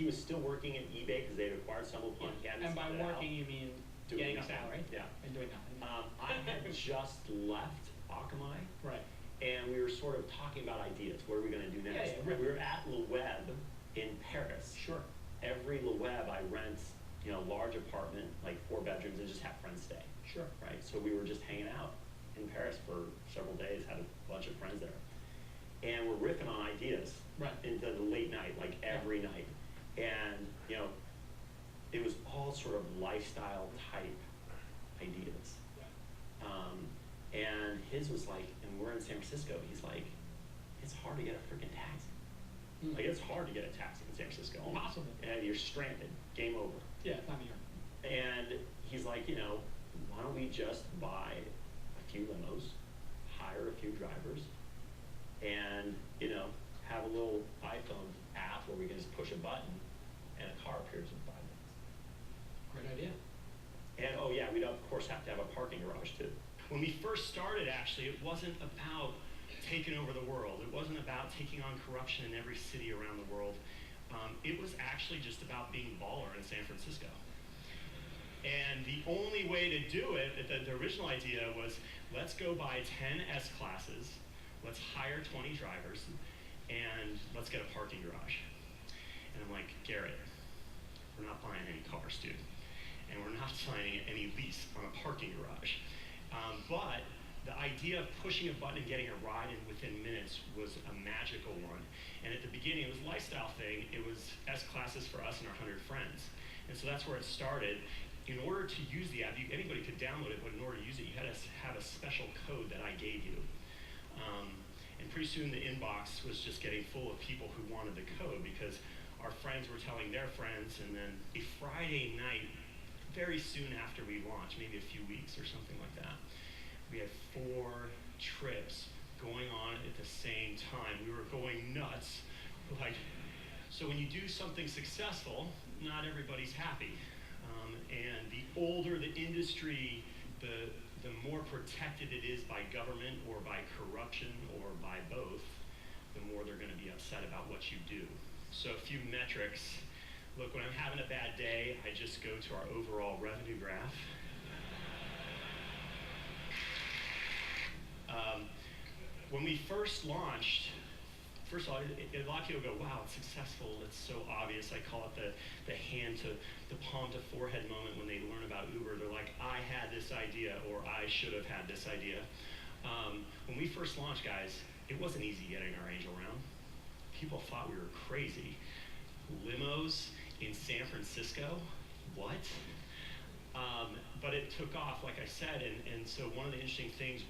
was still working at eBay because they had acquired some of Punt Cabinets. And by working, you mean doing getting a nothing. salary? Yeah. And doing nothing. I had just left Akamai. Right. And we were sort of talking about ideas. What are we going to do next? Yeah. We were at Le Web in Paris. Sure. Every Le Web, I rent, large apartment, like 4 bedrooms, and just have friends stay. Sure. Right. So we were just hanging out in Paris for several days. Had a bunch of friends there, and we're riffing on ideas. Right. Into the late night, like every night, and it was all sort of lifestyle type ideas. And his was like, and we're in San Francisco, he's like, it's hard to get a freaking taxi. Like, it's hard to get a taxi in San Francisco. Impossible. And you're stranded, game over. Yeah, time of year. And he's like, why don't we just buy a few limos, hire a few drivers, and, have a little iPhone app where we can just push a button and a car appears in 5 minutes. Great idea. And, oh yeah, we'd of course have to have a parking garage too. When we first started, actually, it wasn't about taking over the world. It wasn't about taking on corruption in every city around the world. It was actually just about being baller in San Francisco. And the only way to do it, the original idea was, let's go buy 10 S-classes, let's hire 20 drivers, and let's get a parking garage. And I'm like, Garrett, we're not buying any cars, dude. And we're not signing any lease on a parking garage. But the idea of pushing a button and getting a ride in within minutes was a magical one. And at the beginning, it was a lifestyle thing. It was S-classes for us and our 100 friends. And so that's where it started. In order to use the app, anybody could download it, but in order to use it, you had to have a special code that I gave you. And pretty soon the inbox was just getting full of people who wanted the code because our friends were telling their friends. And then a Friday night, very soon after we launched, maybe a few weeks or something like that, we had 4 trips going on at the same time. We were going nuts. So when you do something successful, not everybody's happy. And the older the industry, the more protected it is by government or by corruption or by both, the more they're going to be upset about what you do. So a few metrics. Look, when I'm having a bad day, I just go to our overall revenue graph. When we first launched, first of all, a lot of people go, wow, it's successful, it's so obvious. I call it the hand to, the palm to forehead moment when they learn about Uber. They're like, I had this idea, or I should have had this idea. When we first launched, guys, it wasn't easy getting our angel round. People thought we were crazy. Limos in San Francisco, what? But it took off, like I said, and so one of the interesting things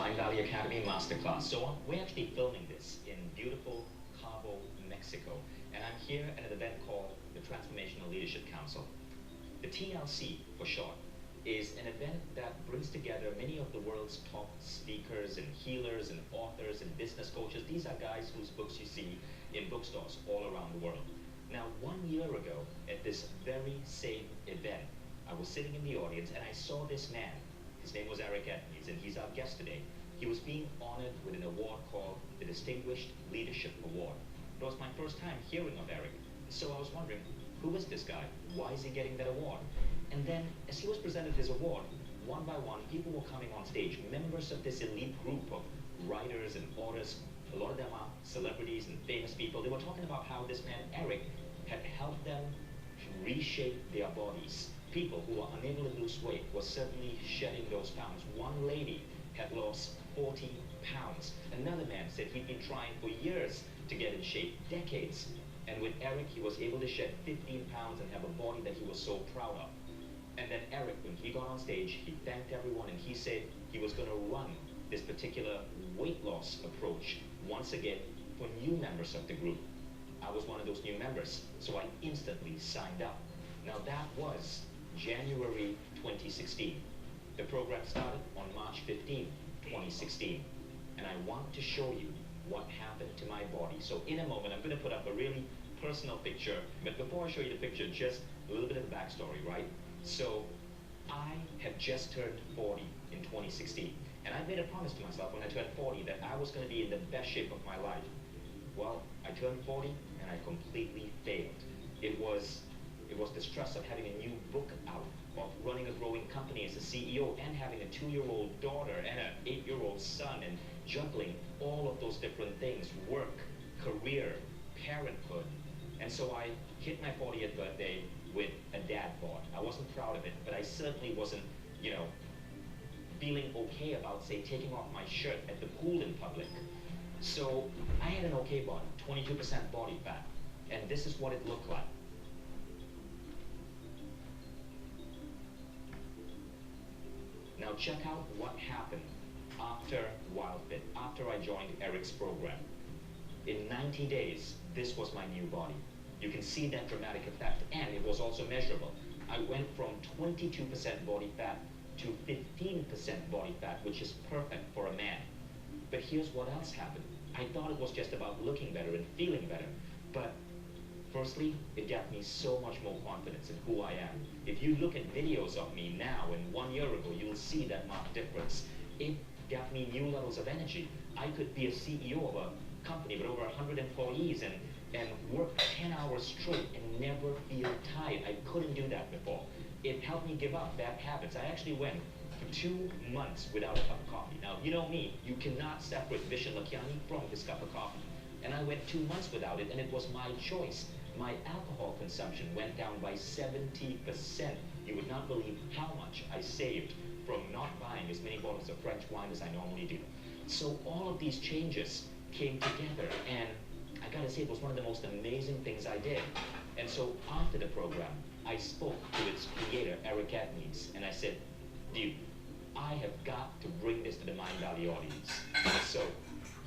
Mind Valley Academy Masterclass. So we're actually filming this in beautiful Cabo, Mexico. And I'm here at an event called the Transformational Leadership Council. The TLC, for short, is an event that brings together many of the world's top speakers and healers and authors and business coaches. These are guys whose books you see in bookstores all around the world. Now, 1 year ago, at this very same event, I was sitting in the audience and I saw this man. His name was Eric Edmonds, and he's our guest today. He was being honored with an award called the Distinguished Leadership Award. It was my first time hearing of Eric, so I was wondering, who is this guy? Why is he getting that award? And then, as he was presented his award, one by one, people were coming on stage, members of this elite group of writers and authors. A lot of them are celebrities and famous people. They were talking about how this man, Eric, had helped them reshape their bodies. People who were unable to lose weight were certainly shedding those pounds. One lady had lost 40 pounds. Another man said he'd been trying for years to get in shape, decades. And with Eric, he was able to shed 15 pounds and have a body that he was so proud of. And then Eric, when he got on stage, he thanked everyone and he said he was going to run this particular weight loss approach once again for new members of the group. I was one of those new members, so I instantly signed up. Now that was January 2016. The program started on March 15, 2016. And I want to show you what happened to my body. So in a moment, I'm going to put up a really personal picture. But before I show you the picture, just a little bit of the backstory, right? So I had just turned 40 in 2016. And I made a promise to myself when I turned 40 that I was going to be in the best shape of my life. Well, I turned 40 and I completely failed. It was the stress of having a new book out, of running a growing company as a CEO, and having a 2-year-old daughter and an 8-year-old son, and juggling all of those different things, work, career, parenthood. And so I hit my 40th birthday with a dad bod. I wasn't proud of it, but I certainly wasn't, feeling okay about, say, taking off my shirt at the pool in public. So I had an okay body, 22% body fat, and this is what it looked like. Now check out what happened after WildFit, after I joined Eric's program. In 90 days, this was my new body. You can see that dramatic effect, and it was also measurable. I went from 22% body fat to 15% body fat, which is perfect for a man. But here's what else happened. I thought it was just about looking better and feeling better, but firstly, it got me so much more confidence in who I am. If you look at videos of me now and 1 year ago, you'll see that marked difference. It got me new levels of energy. I could be a CEO of a company with over 100 employees and work 10 hours straight and never feel tired. I couldn't do that before. It helped me give up bad habits. I actually went for 2 months without a cup of coffee. Now, you know me, you cannot separate Vishen Lakhiani from this cup of coffee. And I went 2 months without it, and it was my choice. My alcohol consumption went down by 70%. You would not believe how much I saved from not buying as many bottles of French wine as I normally do. So all of these changes came together, and I gotta say, it was one of the most amazing things I did. And so after the program, I spoke to its creator, Eric Edmonds, and I said, dude, I have got to bring this to the Mind Valley audience. So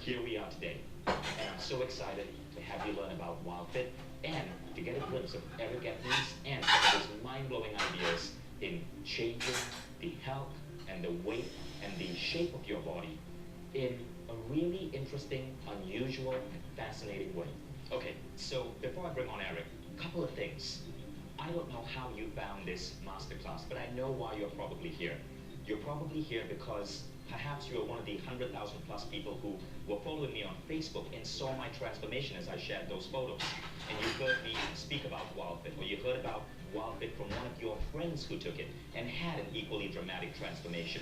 here we are today, and I'm so excited to have you learn about WildFit and to get a glimpse of Eric Edmonds and some of his mind-blowing ideas in changing the health and the weight and the shape of your body in a really interesting, unusual, and fascinating way. Okay, so before I bring on Eric, a couple of things. I don't know how you found this masterclass, but I know why you're probably here. You're probably here because perhaps you're one of the 100,000 plus people who were following me on Facebook and saw my transformation as I shared those photos. And you heard me speak about WildFit, or you heard about WildFit from one of your friends who took it and had an equally dramatic transformation.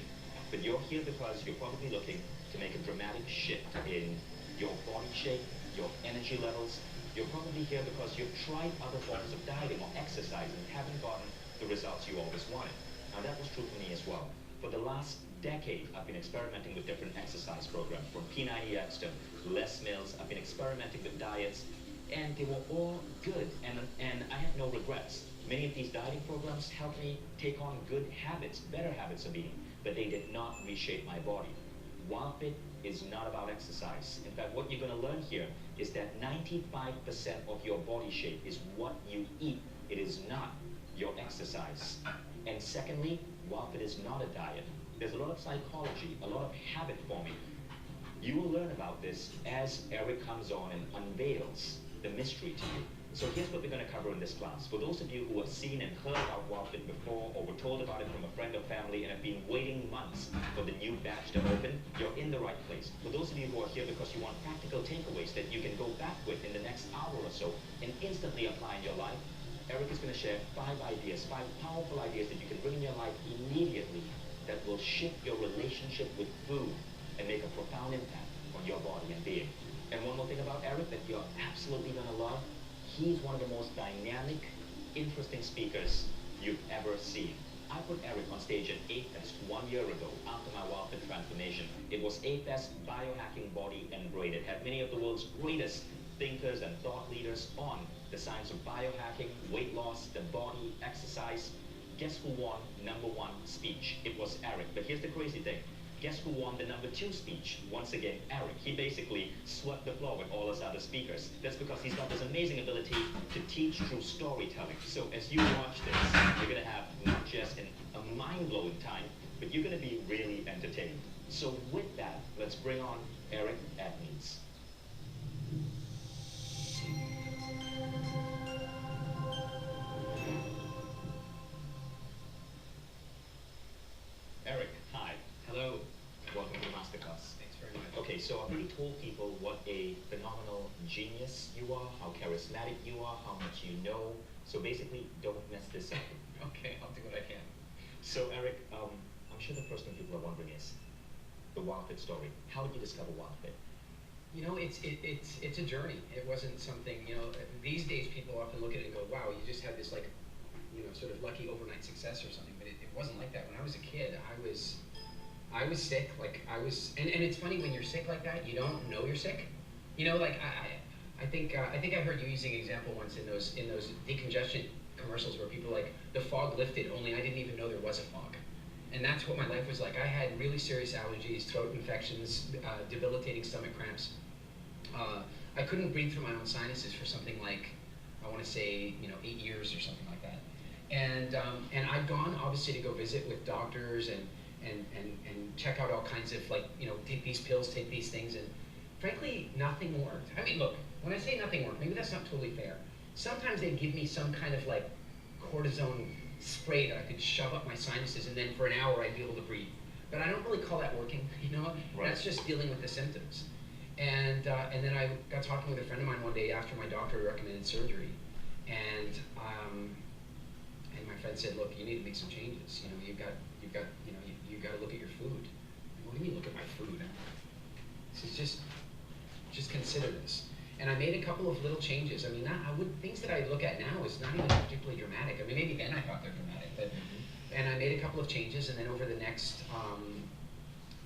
But you're here because you're probably looking to make a dramatic shift in your body shape, your energy levels. You're probably here because you've tried other forms of dieting or exercise and haven't gotten the results you always wanted. Now that was true for me as well. For the last decade, I've been experimenting with different exercise programs, from P90X to Les Mills. I've been experimenting with diets, and they were all good, and I have no regrets. Many of these dieting programs helped me take on good habits, better habits of eating, but they did not reshape my body. WildFit is not about exercise. In fact, what you're going to learn here is that 95% of your body shape is what you eat. It is not your exercise. And secondly, WildFit is not a diet. There's a lot of psychology, a lot of habit forming. You will learn about this as Eric comes on and unveils the mystery to you. So here's what we're going to cover in this class. For those of you who have seen and heard about WildFit before, or were told about it from a friend or family and have been waiting months for the new batch to open, you're in the right place. For those of you who are here because you want practical takeaways that you can go back with in the next hour or so and instantly apply in your life, Eric is going to share 5 ideas, 5 powerful ideas that you can bring in your life immediately that will shift your relationship with food and make a profound impact on your body and being. And one more thing about Eric that you're absolutely going to love, he's one of the most dynamic, interesting speakers you've ever seen. I put Eric on stage at AFest 1 year ago after my WildFit transformation. It was AFest Biohacking Body and Brain. It had many of the world's greatest thinkers and thought leaders on the science of biohacking, weight loss, the body, exercise. Guess who won #1 speech? It was Eric. But here's the crazy thing. Guess who won the #2 speech? Once again, Eric. He basically swept the floor with all his other speakers. That's because he's got this amazing ability to teach through storytelling. So as you watch this, you're going to have not just a mind-blowing time, but you're going to be really entertained. So with that, let's bring on Eric Admeans. Eric, hi. Hello. Welcome to Masterclass. Thanks very much. Okay, so I've already told people what a phenomenal genius you are, how charismatic you are, how much you know. So basically, don't mess this up. Okay, I'll do what I can. So Eric, I'm sure the first thing people are wondering is the WildFit story. How did you discover WildFit? You know, it's a journey. It wasn't something, you know, these days people often look at it and go, wow, you just had this like, you know, sort of lucky overnight success or something, but it wasn't like that. When I was a kid, I was sick, like I was, and it's funny when you're sick like that, you don't know you're sick. You know, like I think I heard you using an example once in those decongestion commercials where people like, the fog lifted, only I didn't even know there was a fog. And that's what my life was like. I had really serious allergies, throat infections, debilitating stomach cramps. I couldn't breathe through my own sinuses for something like, I want to say, you know, 8 years or something like that. And I'd gone obviously to go visit with doctors and check out all kinds of, like, you know, take these pills, take these things, and frankly, nothing worked. I mean, look, when I say nothing worked, maybe that's not totally fair. Sometimes they'd give me some kind of like cortisone spray that I could shove up my sinuses, and then for an hour I'd be able to breathe. But I don't really call that working, you know? Right. That's just dealing with the symptoms. And then I got talking with a friend of mine one day after my doctor recommended surgery, and my friend said, look, you need to make some changes. You know, you've got to look at your food. What do you mean look at my food? He says, just consider this. And I made a couple of little changes. I mean, things that I look at now is not even particularly dramatic. I mean, maybe then I thought they're dramatic, but, and I made a couple of changes, and then over the next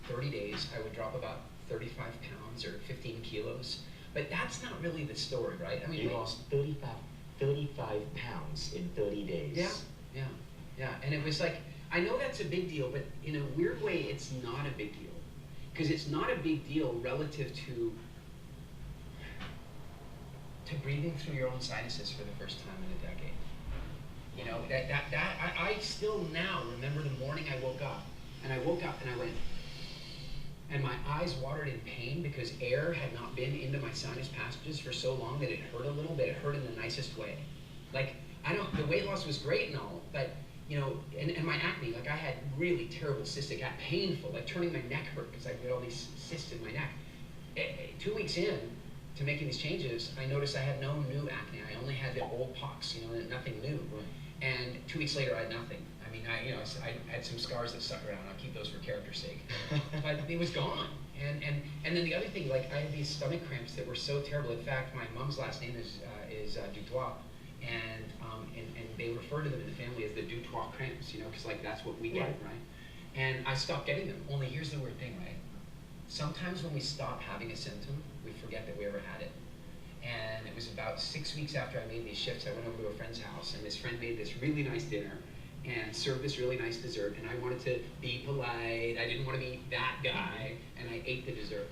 30 days, I would drop about 35 pounds or 15 kilos. But that's not really the story, right? I mean, You lost 35 pounds in 30 days. Yeah. And it was like, I know that's a big deal, but in a weird way, it's not a big deal. Because it's not a big deal relative to breathing through your own sinuses for the first time in a decade. You know, I still now remember the morning I woke up, and I went, and my eyes watered in pain because air had not been into my sinus passages for so long that it hurt a little bit. It hurt in the nicest way. Like, the weight loss was great and all, but, you know, and my acne, like I had really terrible cystic acne, painful, like turning my neck hurt because I had all these cysts in my neck. 2 weeks in to making these changes, I noticed I had no new acne. I only had the old pox, you know, nothing new. Right. And 2 weeks later, I had nothing. I mean, I had some scars that stuck around. I'll keep those for character's sake. But it was gone. And then the other thing, like I had these stomach cramps that were so terrible. In fact, my mom's last name is Dutoit, and they refer to them in the family as the Dutoit cramps, you know, because like that's what we get, right? And I stopped getting them. Only here's the weird thing, right? Sometimes when we stop having a symptom, we forget that we ever had it. And it was about 6 weeks after I made these shifts, I went over to a friend's house, and this friend made this really nice dinner, and served this really nice dessert, and I wanted to be polite. I didn't want to be that guy, and I ate the dessert.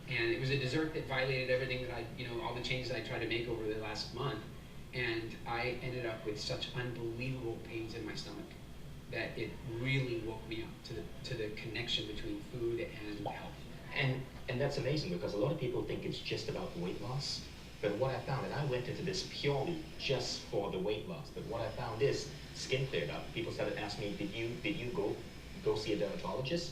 And it was a dessert that violated everything that all the changes I tried to make over the last month. And I ended up with such unbelievable pains in my stomach that it really woke me up to the connection between food and health. And that's amazing because a lot of people think it's just about weight loss. But what I found, and I went into this purely just for the weight loss, but what I found is skin cleared up. People started asking me, did you go see a dermatologist?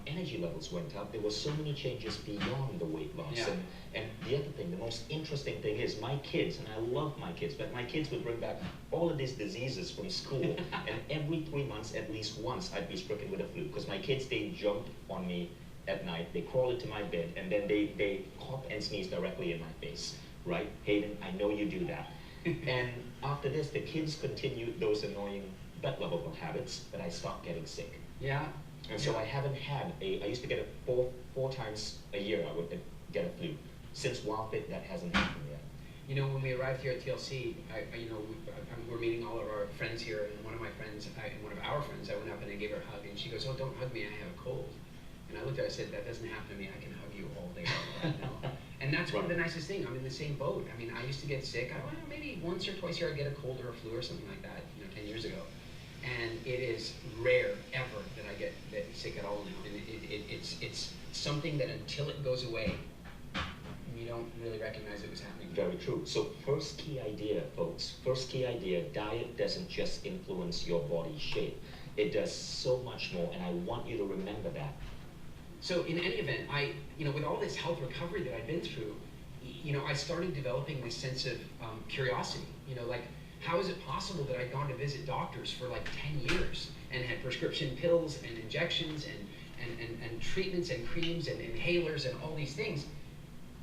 Energy levels went up. There were so many changes beyond the weight loss. Yeah. And the other thing, the most interesting thing is my kids, and I love my kids, but my kids would bring back all of these diseases from school. And every 3 months, at least once, I'd be stricken with a flu. Because my kids, they jumped on me at night, they crawled into my bed, and then they cough and sneeze directly in my face, right? Hayden, I know you do that. And after this, the kids continued those annoying gut level habits, but I stopped getting sick. Yeah. And so I haven't had I used to get it four times a year, I would get a flu. Since WildFit, that hasn't happened yet. You know, when we arrived here at TLC, we're meeting all of our friends here, and one of our friends, I went up and I gave her a hug, and she goes, "Oh, don't hug me, I have a cold." And I looked at her, I said, "That doesn't happen to me, I can hug you all day long." You know? And that's one of the nicest things. I'm in the same boat. I mean, I used to get sick. Maybe once or twice a year I'd get a cold or a flu or something like that, 10 years ago. And it is rare ever that I get sick at all now. And it's something that until it goes away, you don't really recognize it was happening. Very true. So first key idea, folks, diet doesn't just influence your body shape. It does so much more, and I want you to remember that. So in any event, with all this health recovery that I've been through, I started developing this sense of curiosity. Like, how is it possible that I'd gone to visit doctors for like 10 years and had prescription pills and injections and treatments and creams and inhalers and all these things,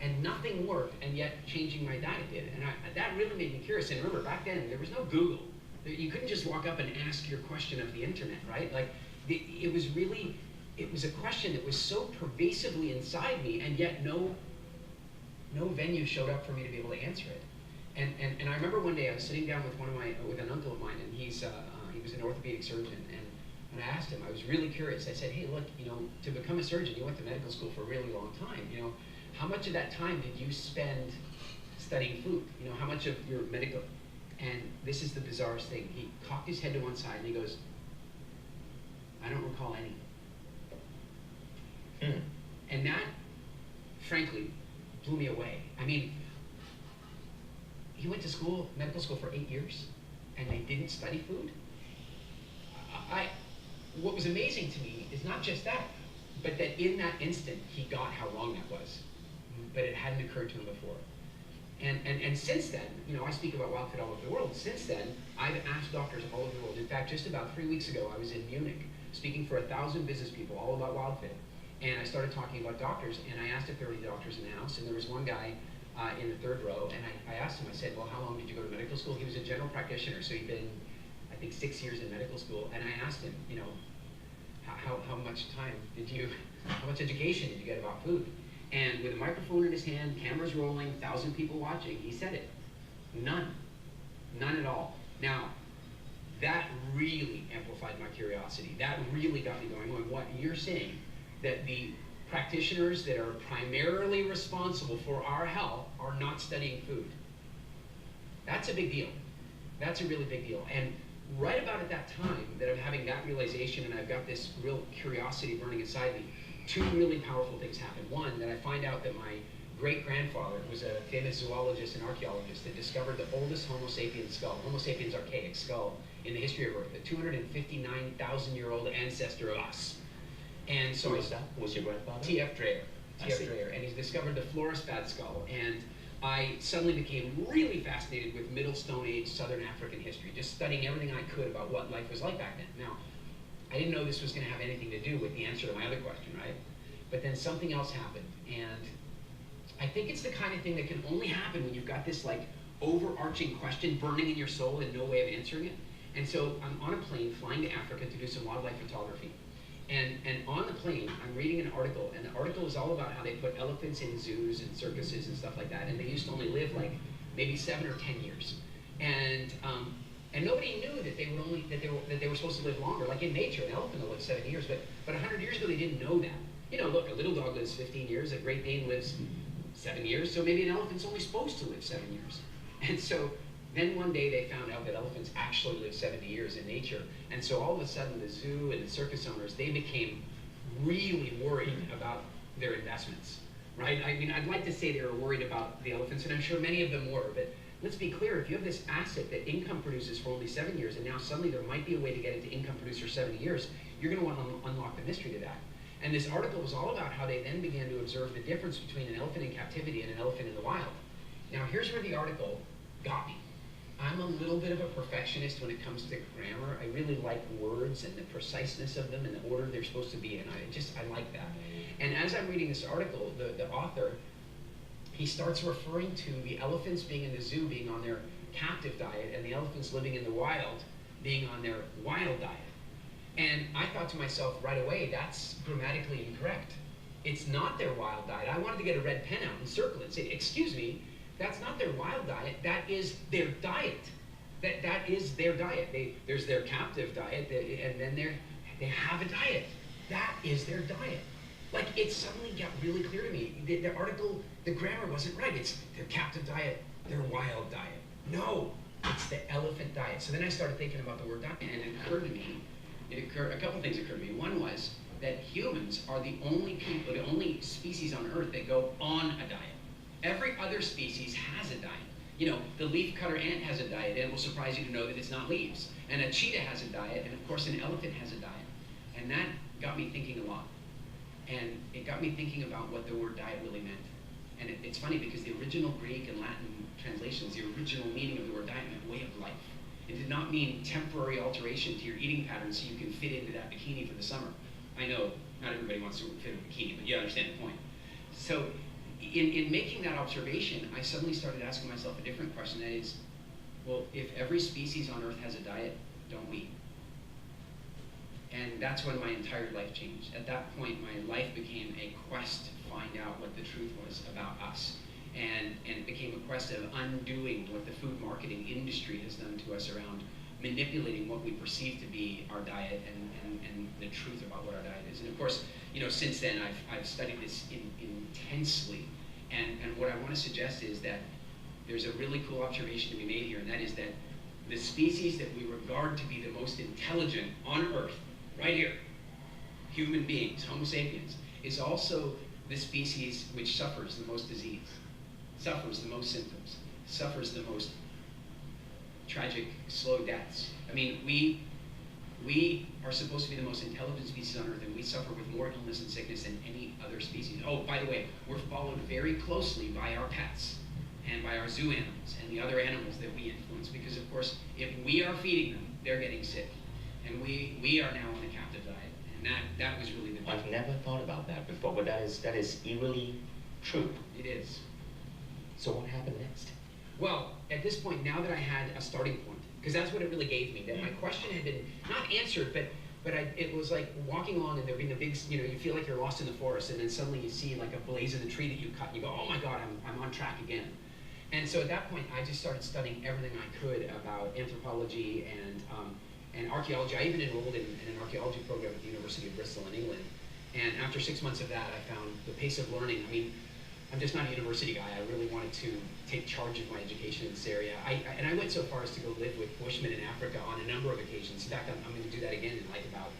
and nothing worked, and yet changing my diet did. And that really made me curious. And remember, back then, there was no Google. You couldn't just walk up and ask your question of the internet, right? Like, it was a question that was so pervasively inside me, and yet no venue showed up for me to be able to answer it. And I remember one day I was sitting down with an uncle of mine, and he was an orthopedic surgeon, and I asked him, I was really curious. I said, "Hey, look, to become a surgeon, you went to medical school for a really long time. How much of that time did you spend studying food? How much of your medical?" And this is the bizarrest thing. He cocked his head to one side and he goes, "I don't recall any." And that, frankly, blew me away. I mean, he went to medical school for 8 years, and they didn't study food. What was amazing to me is not just that, but that in that instant, he got how wrong that was. But it hadn't occurred to him before. And since then, I speak about WildFit all over the world. Since then, I've asked doctors all over the world. In fact, just about 3 weeks ago, I was in Munich speaking for 1,000 business people all about WildFit. And I started talking about doctors, and I asked if there were any doctors in the house, and there was one guy in the third row, and I asked him, I said, "Well, how long did you go to medical school?" He was a general practitioner, so he'd been, I think, 6 years in medical school. And I asked him, how much education did you get about food? And with a microphone in his hand, cameras rolling, 1,000 people watching, he said it. None at all. Now, that really amplified my curiosity. That really got me going on what you're saying, that the practitioners that are primarily responsible for our health are not studying food. That's a big deal. That's a really big deal. And right about at that time that I'm having that realization and I've got this real curiosity burning inside me, two really powerful things happen. One, that I find out that my great-grandfather was a famous zoologist and archaeologist that discovered the oldest Homo sapiens skull, Homo sapiens archaic skull in the history of Earth, a 259,000-year-old ancestor of us. And so Who was that? Who was your grandfather? T.F. Dreyer. T.F. Dreyer. And he's discovered the Florisbad skull. And I suddenly became really fascinated with Middle Stone Age Southern African history, just studying everything I could about what life was like back then. Now, I didn't know this was going to have anything to do with the answer to my other question, right? But then something else happened. And I think it's the kind of thing that can only happen when you've got this like overarching question burning in your soul and no way of answering it. And so I'm on a plane flying to Africa to do some wildlife photography. And on the plane, I'm reading an article, and the article is all about how they put elephants in zoos and circuses and stuff like that, and they used to only live like maybe 7 or 10 years. And And nobody knew that they were supposed to live longer. Like in nature, an elephant will live 7 years, but 100 years ago they didn't know that. You know, look, a little dog lives 15 years, a Great Dane lives 7 years, so maybe an elephant's only supposed to live 7 years. And so then one day they found out that elephants actually live 70 years in nature. And so all of a sudden the zoo and the circus owners, they became really worried about their investments, right? I mean, I'd like to say they were worried about the elephants, and I'm sure many of them were, but let's be clear, if you have this asset that income produces for only 7 years, and now suddenly there might be a way to get it to income produce for 70 years, you're gonna want to unlock the mystery to that. And this article was all about how they then began to observe the difference between an elephant in captivity and an elephant in the wild. Now here's where the article got me. I'm a little bit of a perfectionist when it comes to grammar. I really like words and the preciseness of them and the order they're supposed to be in. I like that. And as I'm reading this article, the author, he starts referring to the elephants being in the zoo being on their captive diet and the elephants living in the wild being on their wild diet. And I thought to myself right away, that's grammatically incorrect. It's not their wild diet. I wanted to get a red pen out and circle it and say, excuse me, that's not their wild diet, that is their diet. That is their diet. There's their captive diet, and then they have a diet. That is their diet. Like, it suddenly got really clear to me. The article, the grammar wasn't right. It's their captive diet, their wild diet. No, it's the elephant diet. So then I started thinking about the word diet, and it occurred to me, a couple things occurred to me. One was that humans are the only people, the only species on Earth that go on a diet. Every other species has a diet. You know, the leafcutter ant has a diet, and it will surprise you to know that it's not leaves. And a cheetah has a diet, and of course an elephant has a diet. And that got me thinking a lot. And it got me thinking about what the word diet really meant. And it's funny because the original Greek and Latin translations, the original meaning of the word diet meant way of life. It did not mean temporary alteration to your eating pattern so you can fit into that bikini for the summer. I know not everybody wants to fit in a bikini, but you understand the point. So in making that observation, I suddenly started asking myself a different question, that is, well, if every species on Earth has a diet, don't we? And that's when my entire life changed. At that point, my life became a quest to find out what the truth was about us. And it became a quest of undoing what the food marketing industry has done to us around manipulating what we perceive to be our diet and the truth about what our diet is. And of course, you know, since then I've studied this intensely. And what I want to suggest is that there's a really cool observation to be made here, and that is that the species that we regard to be the most intelligent on Earth, right here, human beings, Homo sapiens, is also the species which suffers the most disease, suffers the most symptoms, suffers the most tragic, slow deaths. I mean, we are supposed to be the most intelligent species on Earth, and we suffer with more illness and sickness than any other species. Oh, by the way, we're followed very closely by our pets and by our zoo animals and the other animals that we influence, because of course, if we are feeding them, they're getting sick. And we are now on a captive diet, and that was really the I've never thought about that before, but that is eerily true. It is. So what happened next? Well, at this point, now that I had a starting point, because that's what it really gave me, that my question had been not answered, but it was like walking along and there being a big, you know, you feel like you're lost in the forest, and then suddenly you see like a blaze in the tree that you cut, and you go, oh my God, I'm on track again. And so at that point, I just started studying everything I could about anthropology and archaeology. I even enrolled in an archaeology program at the University of Bristol in England. And after 6 months of that, I found the pace of learning. I mean, I'm just not a university guy. I really wanted to take charge of my education in this area. And I went so far as to go live with Bushmen in Africa on a number of occasions. In fact, I'm going to do that again in like about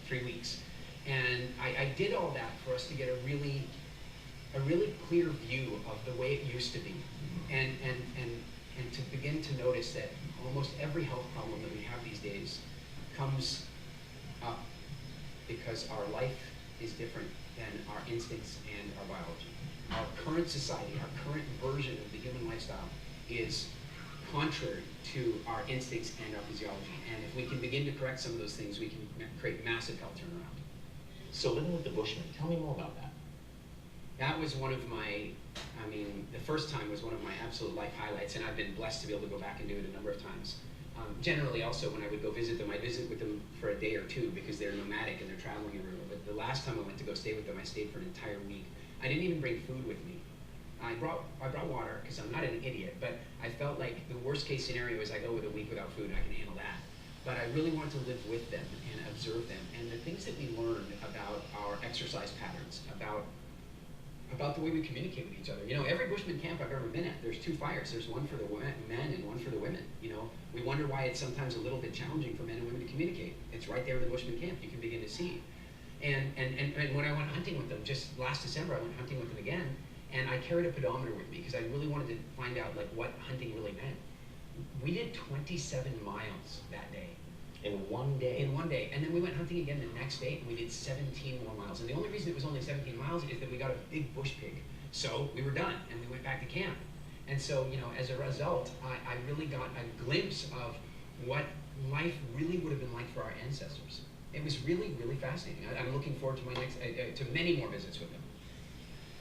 3 weeks. And I did all that for us to get a really clear view of the way it used to be, and to begin to notice that almost every health problem that we have these days comes up because our life is different than our instincts and our biology. Our current society, our current version of the human lifestyle is contrary to our instincts and our physiology. And if we can begin to correct some of those things, we can create massive health turnaround. So living with the Bushmen, tell me more about that. That was one of my, I mean, the first time was one of my absolute life highlights, and I've been blessed to be able to go back and do it a number of times. Generally also when I would go visit them, I visit with them for a day or two because they're nomadic and they're traveling everywhere. But the last time I went to go stay with them, I stayed for an entire week. I didn't even bring food with me. I brought water because I'm not an idiot, but I felt like the worst case scenario is I go with a week without food, I can handle that. But I really want to live with them and observe them. And the things that we learned about our exercise patterns, about the way we communicate with each other. You know, every Bushman camp I've ever been at, there's two fires. There's one for the men and one for the women. You know, we wonder why it's sometimes a little bit challenging for men and women to communicate. It's right there in the Bushman camp. You can begin to see. And when I went hunting with them, just last December, I went hunting with them again, and I carried a pedometer with me because I really wanted to find out like what hunting really meant. We did 27 miles that day. In one day? In one day. And then we went hunting again the next day, and we did 17 more miles. And the only reason it was only 17 miles is that we got a big bush pig. So we were done, and we went back to camp. And so, you know, as a result, I really got a glimpse of what life really would have been like for our ancestors. It was really, really fascinating. I'm looking forward to my next, to many more visits with them.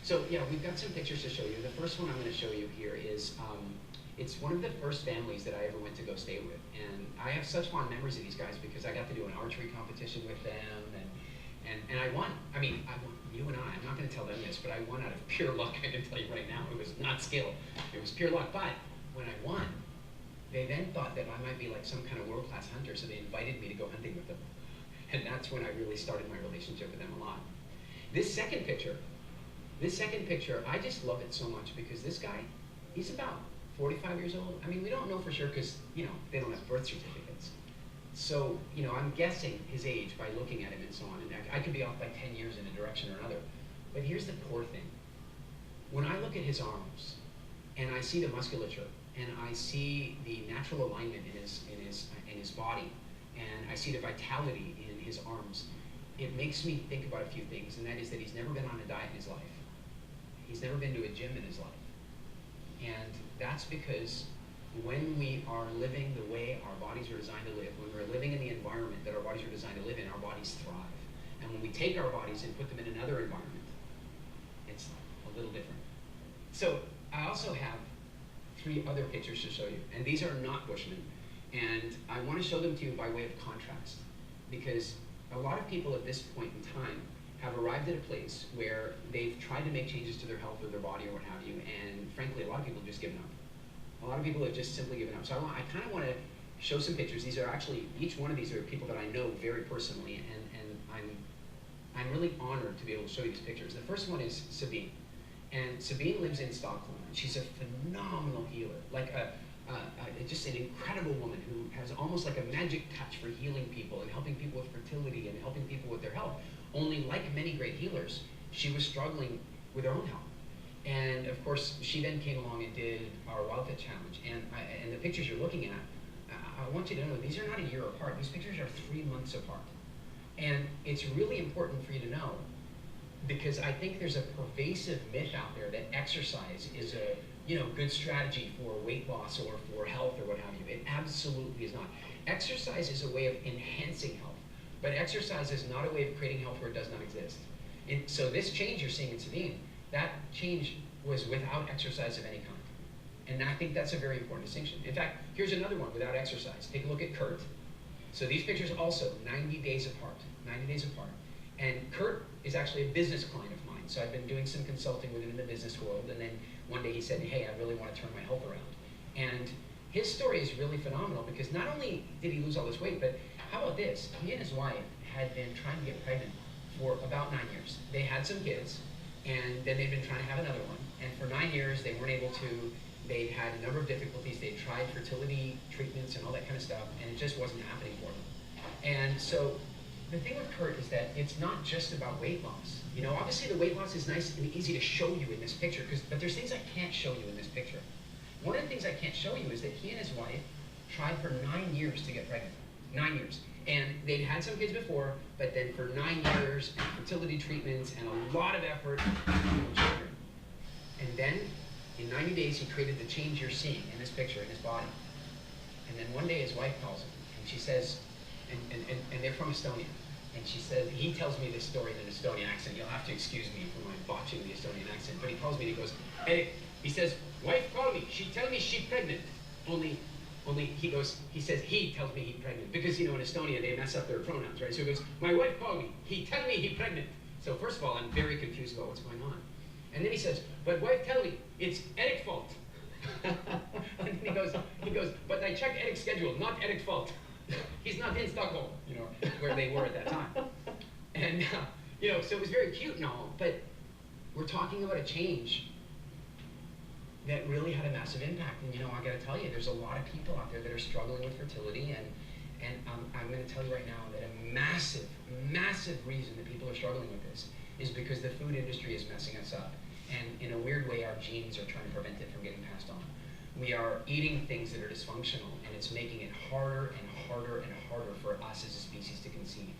So, yeah, we've got some pictures to show you. The first one I'm going to show you here is, it's one of the first families that I ever went to go stay with. And I have such fond memories of these guys because I got to do an archery competition with them, and I won. I mean, I won, you and I'm not going to tell them this, but I won out of pure luck. I can tell you right now, it was not skill. It was pure luck. But when I won, they then thought that I might be like some kind of world-class hunter, so they invited me to go hunting with them. And that's when I really started my relationship with them a lot. This second picture, I just love it so much because this guy, he's about 45 years old. I mean, we don't know for sure because, you know, they don't have birth certificates. So, you know, I'm guessing his age by looking at him and so on. And I could be off by 10 years in a direction or another. But here's the core thing. When I look at his arms and I see the musculature and I see the natural alignment in his body and I see the vitality in his arms, it makes me think about a few things, and that is that he's never been on a diet in his life. He's never been to a gym in his life. And that's because when we are living the way our bodies are designed to live, when we're living in the environment that our bodies are designed to live in, our bodies thrive. And when we take our bodies and put them in another environment, it's a little different. So I also have 3 other pictures to show you, and these are not Bushmen. And I want to show them to you by way of contrast, because a lot of people at this point in time have arrived at a place where they've tried to make changes to their health or their body or what have you, and frankly, a lot of people have just given up. A lot of people have just simply given up. So I kind of want to show some pictures. These are actually, each one of these are people that I know very personally, and I'm really honored to be able to show you these pictures. The first one is Sabine, and Sabine lives in Stockholm. She's a phenomenal healer, like just an incredible woman who has almost like a magic touch for healing people and helping people with fertility and helping people with their health. Only like many great healers, she was struggling with her own health. And of course, she then came along and did our Wildfit Challenge. And the pictures you're looking at, I want you to know, these are not a year apart. These pictures are 3 months apart. And it's really important for you to know, because I think there's a pervasive myth out there that exercise is a good strategy for weight loss or for health or what have you. It absolutely is not. Exercise is a way of enhancing health, but exercise is not a way of creating health where it does not exist. And so this change you're seeing in Sabine, that change was without exercise of any kind. And I think that's a very important distinction. In fact, here's another one without exercise. Take a look at Kurt. So these pictures also 90 days apart, 90 days apart. And Kurt is actually a business client of mine. So I've been doing some consulting with him in the business world, and then one day he said, hey, I really want to turn my health around. And his story is really phenomenal because not only did he lose all this weight, but how about this? He and his wife had been trying to get pregnant for about 9 years. They had some kids, and then they'd been trying to have another one. And for 9 years, they weren't able to. They'd had a number of difficulties. They'd tried fertility treatments and all that kind of stuff, and it just wasn't happening for them. And so the thing with Kurt is that it's not just about weight loss. You know, obviously the weight loss is nice and easy to show you in this picture, but there's things I can't show you in this picture. One of the things I can't show you is that he and his wife tried for 9 years to get pregnant. 9 years. And they'd had some kids before, but then for 9 years, and fertility treatments, and a lot of effort, no children. And then, in 90 days, he created the change you're seeing in this picture, in his body. And then one day his wife calls him, and she says, and they're from Estonia. And she says, he tells me this story in an Estonian accent. You'll have to excuse me for my botching the Estonian accent. But he calls me and he goes, Eric, he says, wife call me. She tell me she pregnant. Only he says, he tells me he pregnant. Because, you know, in Estonia, they mess up their pronouns, right? So he goes, my wife called me. He tell me he pregnant. So first of all, I'm very confused about what's going on. And then he says, but wife, tell me, it's Eric's fault. And then he goes, but I checked Eric's schedule, not Eric's fault. He's not in Stockholm, you know, where they were at that time. And, you know, so it was very cute and all, but we're talking about a change that really had a massive impact. And, you know, I gotta tell you, there's a lot of people out there that are struggling with fertility, and I'm gonna tell you right now that a massive, massive reason that people are struggling with this is because the food industry is messing us up. And in a weird way, our genes are trying to prevent it from getting passed on. We are eating things that are dysfunctional, and it's making it harder and harder and harder for us as a species to conceive.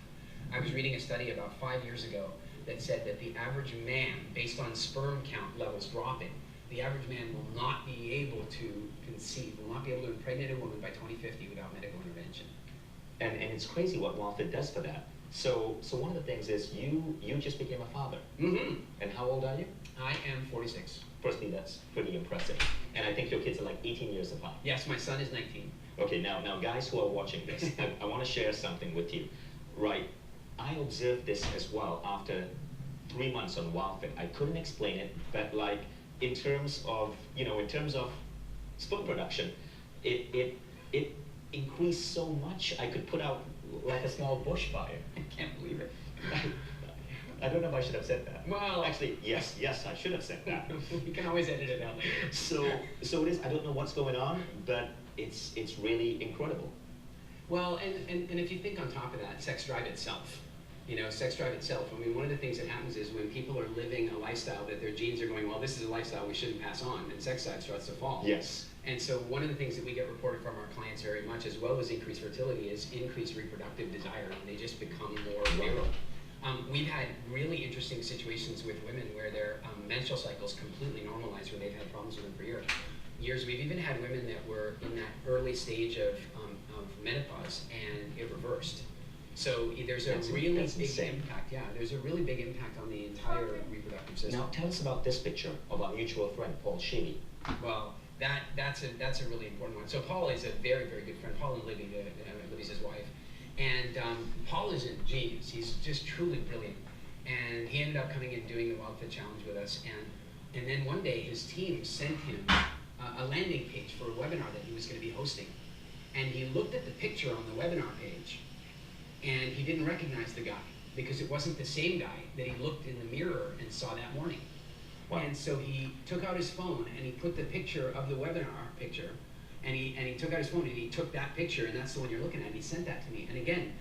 I was reading a study about 5 years ago that said that the average man, based on sperm count levels dropping, the average man will not be able to conceive, will not be able to impregnate a woman by 2050 without medical intervention. And it's crazy what WildFit does for that. So one of the things is you just became a father. Mm-hmm. And how old are you? I am 46. Firstly, that's pretty impressive. And I think your kids are like 18 years apart. Yes, my son is 19. Okay, now guys who are watching this, I want to share something with you. Right, I observed this as well after 3 months on WildFit. I couldn't explain it, but like in terms of sperm production, it increased so much I could put out like a small bush fire. I can't believe it. I don't know if I should have said that. Well, actually, yes, I should have said that. You can always edit it out later. So it is. I don't know what's going on, but it's really incredible. Well, and if you think on top of that, sex drive itself. You know, sex drive itself. I mean, one of the things that happens is when people are living a lifestyle that their genes are going, well, this is a lifestyle we shouldn't pass on, and sex drive starts to fall. Yes. And so one of the things that we get reported from our clients very much, as well as increased fertility, is increased reproductive desire, and they just become more virile. We've had really interesting situations with women where their menstrual cycles completely normalized, where they've had problems with them for years. We've even had women that were in that early stage of menopause, and it reversed. So there's a really big impact. Yeah, there's a really big impact on the entire reproductive system. Now tell us about this picture of our mutual friend, Paul Sheely. Well, that's a really important one. So Paul is a very, very good friend. Paul and Libby, Libby's his wife. And Paul is a genius. He's just truly brilliant. And he ended up coming and doing the WildFit Challenge with us. And then one day his team sent him a landing page for a webinar that he was going to be hosting. And he looked at the picture on the webinar page, and he didn't recognize the guy because it wasn't the same guy that he looked in the mirror and saw that morning. Wow. And so he took out his phone and he put the picture of the webinar picture, and he took out his phone and he took that picture, and that's the one you're looking at, and he sent that to me. And again,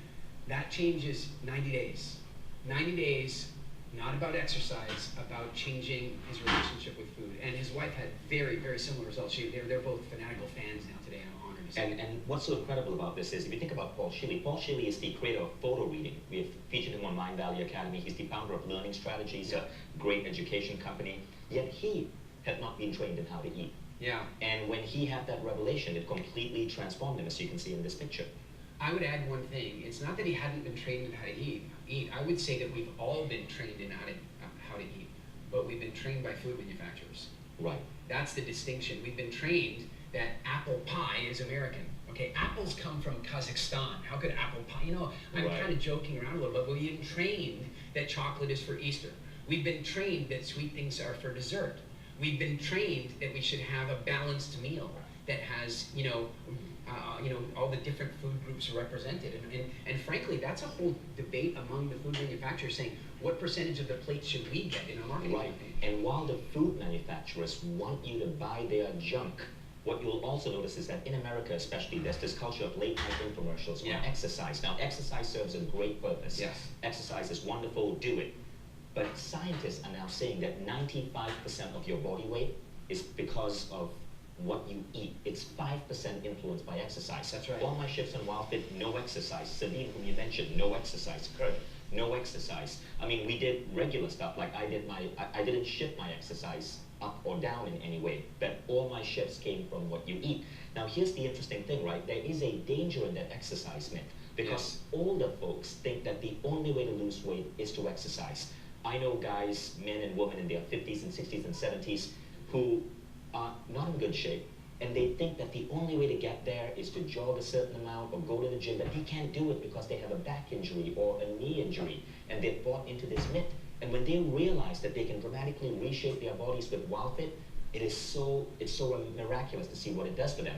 that changes 90 days. 90 days, not about exercise, about changing his relationship with food. And his wife had very, very similar results. They're both fanatical fans now today. I'm honored to say. And what's so incredible about this is, if you think about Paul Sheely is the creator of photo reading. We have featured him on Mind Valley Academy. He's the founder of Learning Strategies, a great education company. Yet he had not been trained in how to eat. Yeah. And when he had that revelation, it completely transformed him, as you can see in this picture. I would add one thing. It's not that he hadn't been trained in how to eat. I would say that we've all been trained in how to eat, but we've been trained by food manufacturers. Right. That's the distinction. We've been trained that apple pie is American. Okay, apples come from Kazakhstan. How could apple pie, you know, I'm kind of joking around a little bit, but we've been trained that chocolate is for Easter. We've been trained that sweet things are for dessert. We've been trained that we should have a balanced meal that has, all the different food groups represented. And frankly, that's a whole debate among the food manufacturers saying, what percentage of the plate should we get in our marketing campaign? And while the food manufacturers want you to buy their junk, what you'll also notice is that in America especially, there's this culture of late night infomercials on exercise. Now, exercise serves a great purpose. Yes. Exercise is wonderful, do it. But scientists are now saying that 95% of your body weight is because of what you eat. It's 5% influenced by exercise. That's right. All my shifts on WildFit, no exercise. Sabine, whom you mentioned, no exercise. Kurt, no exercise. I mean, we did regular stuff, like I didn't shift my exercise up or down in any way, but all my shifts came from what you eat. Now, here's the interesting thing, right? There is a danger in that exercise myth, because older folks think that the only way to lose weight is to exercise. I know guys, men and women in their 50s and 60s and 70s who are not in good shape, and they think that the only way to get there is to jog a certain amount or go to the gym, but they can't do it because they have a back injury or a knee injury, and they've bought into this myth. And when they realize that they can dramatically reshape their bodies with WildFit, it's so miraculous to see what it does for them.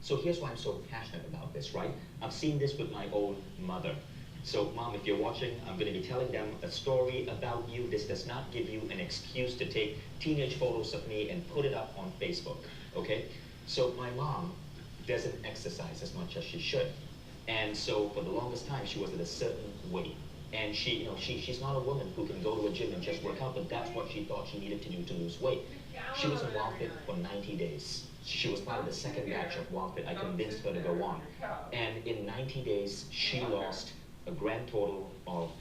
So here's why I'm so passionate about this, right? I've seen this with my own mother. So Mom, if you're watching, I'm going to be telling them a story about you. This does not give you an excuse to take teenage photos of me and put it up on Facebook, okay? So my mom doesn't exercise as much as she should. And so for the longest time, she was at a certain weight. And she's not a woman who can go to a gym and just work out, but that's what she thought she needed to do to lose weight. She was in WildFit for 90 days. She was part of the second batch of WildFit. I convinced her to go on. And in 90 days, she lost a grand total of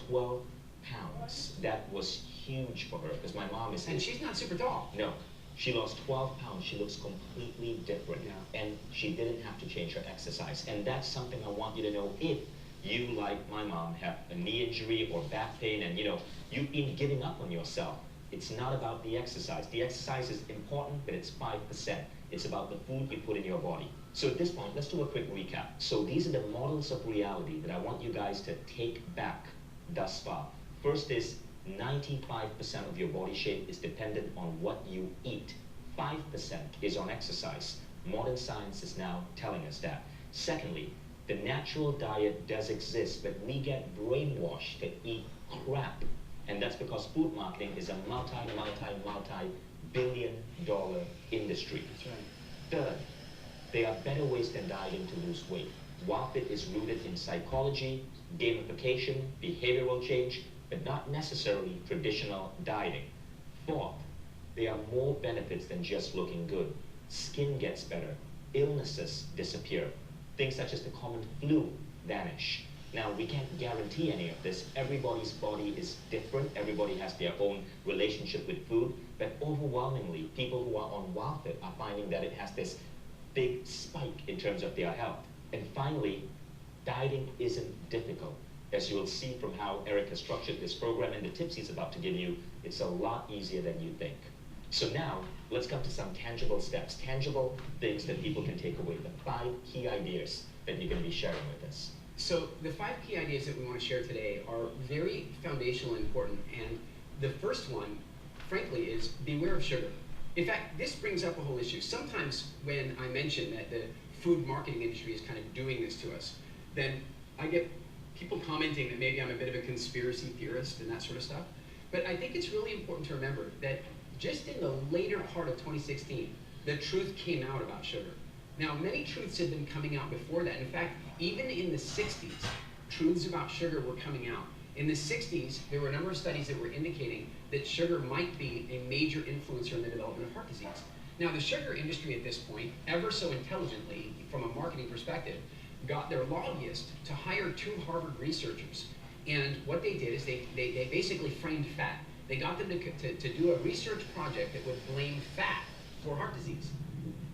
12 pounds. That was huge for her, because my mom is... And she's not super tall. No. She lost 12 pounds. She looks completely different. Yeah. And she didn't have to change her exercise. And that's something I want you to know. If you, like my mom, have a knee injury or back pain, and you've been giving up on yourself, it's not about the exercise. The exercise is important, but it's 5%. It's about the food you put in your body. So at this point, let's do a quick recap. So these are the models of reality that I want you guys to take back thus far. First is 95% of your body shape is dependent on what you eat. 5% is on exercise. Modern science is now telling us that. Secondly, the natural diet does exist, but we get brainwashed to eat crap. And that's because food marketing is a multi-billion-dollar industry. That's right. Third, there are better ways than dieting to lose weight. WildFit is rooted in psychology, gamification, behavioral change, but not necessarily traditional dieting. Fourth, there are more benefits than just looking good. Skin gets better, illnesses disappear, things such as the common flu vanish. Now, we can't guarantee any of this. Everybody's body is different. Everybody has their own relationship with food. But overwhelmingly, people who are on WildFit are finding that it has this big spike in terms of their health. And finally, dieting isn't difficult. As you'll see from how Eric has structured this program and the tips he's about to give you, it's a lot easier than you think. So now, let's come to some tangible steps, tangible things that people can take away, the 5 key ideas that you're going to be sharing with us. So the 5 key ideas that we want to share today are very foundational and important. And the first one, frankly, is beware of sugar. In fact, this brings up a whole issue. Sometimes when I mention that the food marketing industry is kind of doing this to us, then I get people commenting that maybe I'm a bit of a conspiracy theorist and that sort of stuff. But I think it's really important to remember that just in the later part of 2016, the truth came out about sugar. Now, many truths had been coming out before that. In fact, even in the 60s, truths about sugar were coming out. In the 60s, there were a number of studies that were indicating that sugar might be a major influencer in the development of heart disease. Now, the sugar industry at this point, ever so intelligently, from a marketing perspective, got their lobbyist to hire 2 Harvard researchers. And what they did is they basically framed fat. They got them to do a research project that would blame fat for heart disease.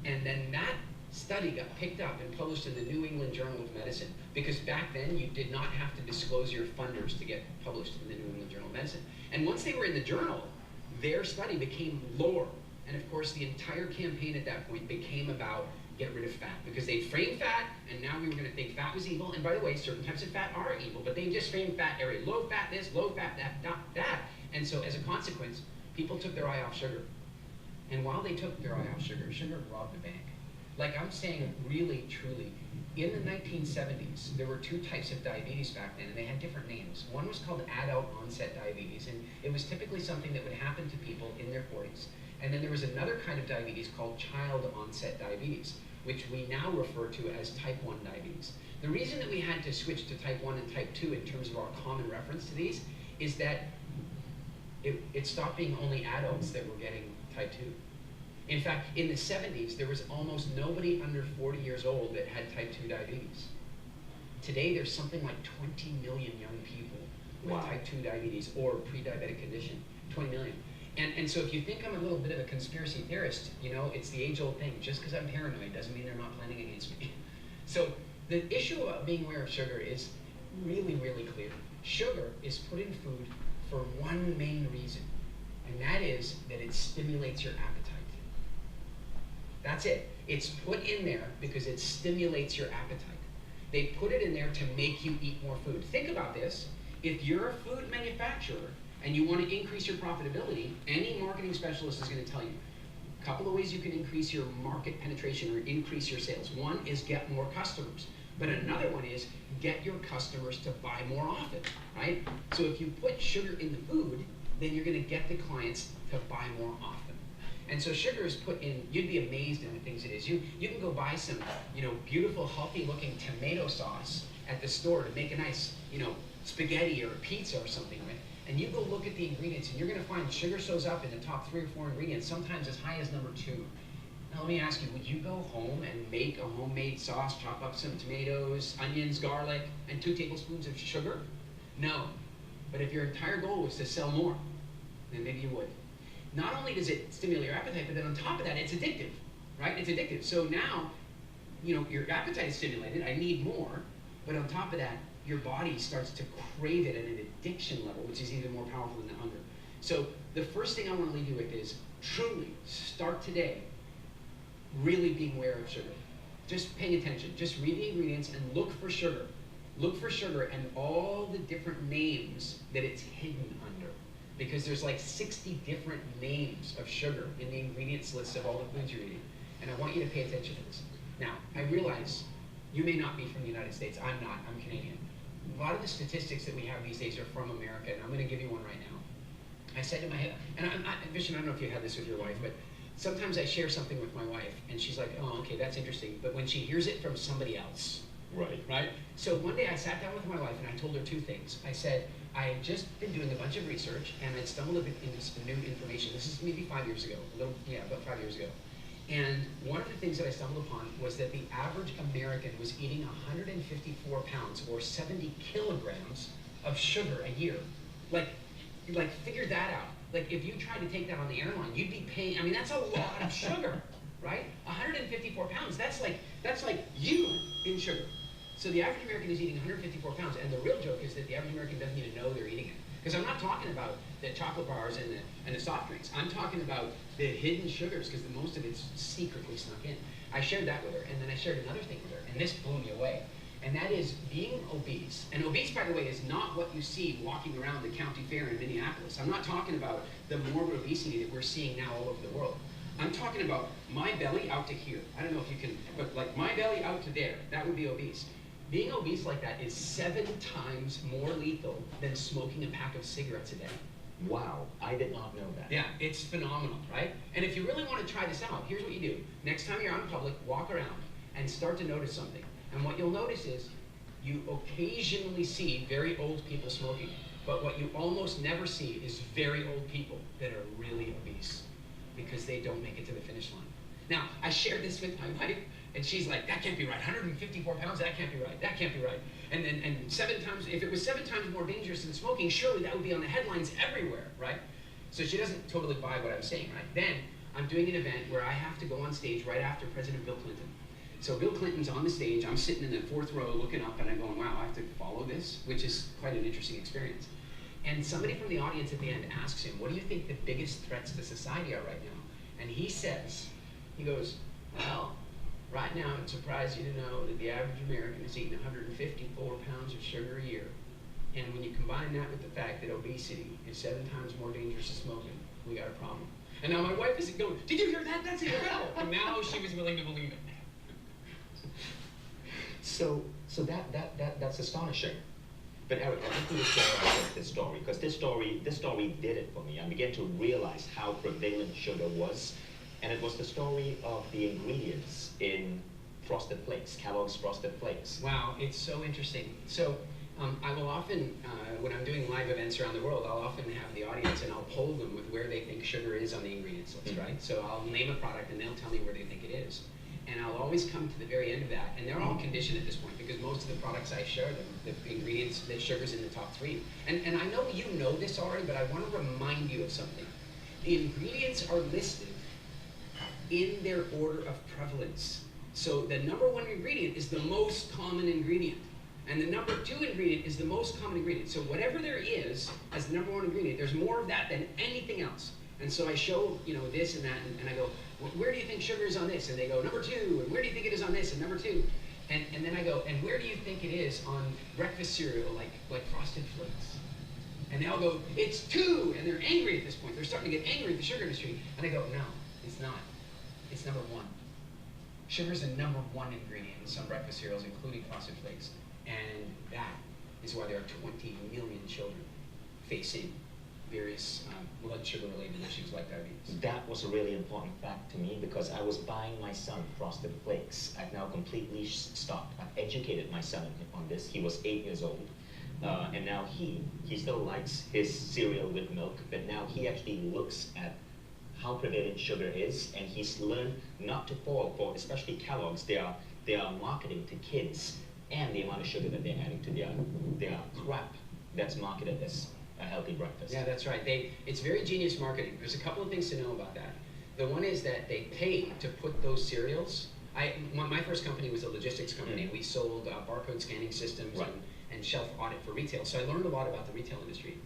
And then that study got picked up and published in the New England Journal of Medicine, because back then you did not have to disclose your funders to get published in the New England Journal of Medicine. And once they were in the journal, their study became lore. And of course, the entire campaign at that point became about get rid of fat, because they framed fat, and now we were going to think fat was evil. And by the way, certain types of fat are evil, but they just framed fat area, low fat this, low fat that. And so as a consequence, people took their eye off sugar. And while they took their eye off sugar, sugar robbed the bank. Like I'm saying, really, truly, in the 1970s, there were 2 types of diabetes back then, and they had different names. One was called adult onset diabetes, and it was typically something that would happen to people in their 40s. And then there was another kind of diabetes called child onset diabetes, which we now refer to as type 1 diabetes. The reason that we had to switch to type 1 and type 2 in terms of our common reference to these is that it stopped being only adults that were getting type 2. In fact, in the 70s, there was almost nobody under 40 years old that had type 2 diabetes. Today, there's something like 20 million young people with type 2 diabetes or pre-diabetic condition, 20 million. And so if you think I'm a little bit of a conspiracy theorist, it's the age-old thing. Just because I'm paranoid doesn't mean they're not planning against me. So the issue of being aware of sugar is really, really clear. Sugar is put in food for one main reason, and that is that it stimulates your appetite. That's it. It's put in there because it stimulates your appetite. They put it in there to make you eat more food. Think about this. If you're a food manufacturer and you want to increase your profitability, any marketing specialist is going to tell you a couple of ways you can increase your market penetration or increase your sales. One is get more customers, but another one is get your customers to buy more often, right? So if you put sugar in the food, then you're going to get the clients to buy more often. And so sugar is put in, you'd be amazed at the things it is. You can go buy some, beautiful, healthy-looking tomato sauce at the store to make a nice, spaghetti or a pizza or something, right? And you go look at the ingredients, and you're going to find sugar shows up in the top 3 or 4 ingredients, sometimes as high as number 2. Now let me ask you, would you go home and make a homemade sauce, chop up some tomatoes, onions, garlic, and 2 tablespoons of sugar? No. But if your entire goal was to sell more, then maybe you would. Not only does it stimulate your appetite, but then on top of that, it's addictive, right? It's addictive. So now, your appetite is stimulated, I need more, but on top of that, your body starts to crave it at an addiction level, which is even more powerful than the hunger. So the first thing I want to leave you with is, truly, start today really being aware of sugar. Just paying attention. Just read the ingredients and look for sugar. Look for sugar and all the different names that it's hidden under. Because there's like 60 different names of sugar in the ingredients list of all the foods you're eating. And I want you to pay attention to this. Now, I realize you may not be from the United States. I'm not. I'm Canadian. A lot of the statistics that we have these days are from America, and I'm going to give you one right now. I said to my head, and Vishen, I don't know if you had this with your wife, but sometimes I share something with my wife, and she's like, oh, okay, that's interesting. But when she hears it from somebody else, right? So one day I sat down with my wife, and I told her 2 things. I said, I had just been doing a bunch of research, and I'd stumbled into some new information. This is maybe 5 years ago, about 5 years ago. And one of the things that I stumbled upon was that the average American was eating 154 pounds, or 70 kilograms of sugar a year. Like figure that out. Like, if you tried to take that on the airline, you'd be paying, that's a lot of sugar, right? 154 pounds, that's like you in sugar. So the average American is eating 154 pounds, and the real joke is that the average American doesn't even know they're eating it. Because I'm not talking about the chocolate bars and the soft drinks. I'm talking about the hidden sugars, because most of it's secretly snuck in. I shared that with her, and then I shared another thing with her, and this blew me away. And that is being obese. And obese, by the way, is not what you see walking around the county fair in Minneapolis. I'm not talking about the morbid obesity that we're seeing now all over the world. I'm talking about my belly out to here. I don't know if you can, but like my belly out to there, that would be obese. Being obese like that is 7 times more lethal than smoking a pack of cigarettes a day. Wow, I did not know that. Yeah, it's phenomenal, right? And if you really want to try this out, here's what you do. Next time you're out in public, walk around and start to notice something. And what you'll notice is you occasionally see very old people smoking, but what you almost never see is very old people that are really obese because they don't make it to the finish line. Now, I shared this with my wife, and she's like, that can't be right. 154 pounds, that can't be right. That can't be right. And 7 times, if it was 7 times more dangerous than smoking, surely that would be on the headlines everywhere, right? So she doesn't totally buy what I'm saying, right? Then I'm doing an event where I have to go on stage right after President Bill Clinton. So Bill Clinton's on the stage, I'm sitting in the 4th row looking up, and I'm going, wow, I have to follow this, which is quite an interesting experience. And somebody from the audience at the end asks him, what do you think the biggest threats to society are right now? And he says, he goes, well, right now I'm surprised you to know that the average American is eating 154 pounds of sugar a year. And when you combine that with the fact that obesity is 7 times more dangerous than smoking, we got a problem. And now my wife is going, did you hear that? That's incredible. And now she was willing to believe it. So that's astonishing. But Eric, I think we need to share this story, because this story did it for me. I began to realize how prevalent sugar was, and it was the story of the ingredients in Frosted Flakes, Kellogg's Frosted Flakes. Wow, it's so interesting. So I will often, when I'm doing live events around the world, I'll often have the audience and I'll poll them with where they think sugar is on the ingredients list, right? So I'll name a product and they'll tell me where they think it is. And I'll always come to the very end of that, and they're all conditioned at this point because most of the products I share them, the ingredients, the sugar's in the top 3. And I know you know this already, but I want to remind you of something. The ingredients are listed in their order of prevalence. So the number 1 ingredient is the most common ingredient, and the number 2 ingredient is the most common ingredient. So whatever there is as the number 1 ingredient, there's more of that than anything else. And so I show, this and that, and I go, where do you think sugar is on this? And they go, number 2. And where do you think it is on this? And number 2. And then I go, and where do you think it is on breakfast cereal, like Frosted Flakes? And they'll go, it's 2, and they're angry at this point. They're starting to get angry at the sugar industry. And I go, no, it's not. It's number 1. Sugar is the number 1 ingredient in some breakfast cereals, including Frosted Flakes. And that is why there are 20 million children facing various blood sugar-related issues like diabetes. That was a really important fact to me because I was buying my son Frosted Flakes. I've now completely stopped. I've educated my son on this. He was 8 years old. And now he still likes his cereal with milk, but now he actually looks at how prevalent sugar is, and he's learned not to fall for, especially Kellogg's, they are marketing to kids and the amount of sugar that they're adding to their crap that's marketed as a healthy breakfast. Yeah, that's right. It's very genius marketing. There's a couple of things to know about that. The one is that they pay to put those cereals. My first company was a logistics company. We sold barcode scanning systems Right. and shelf audit for retail. So I learned a lot about the retail industry.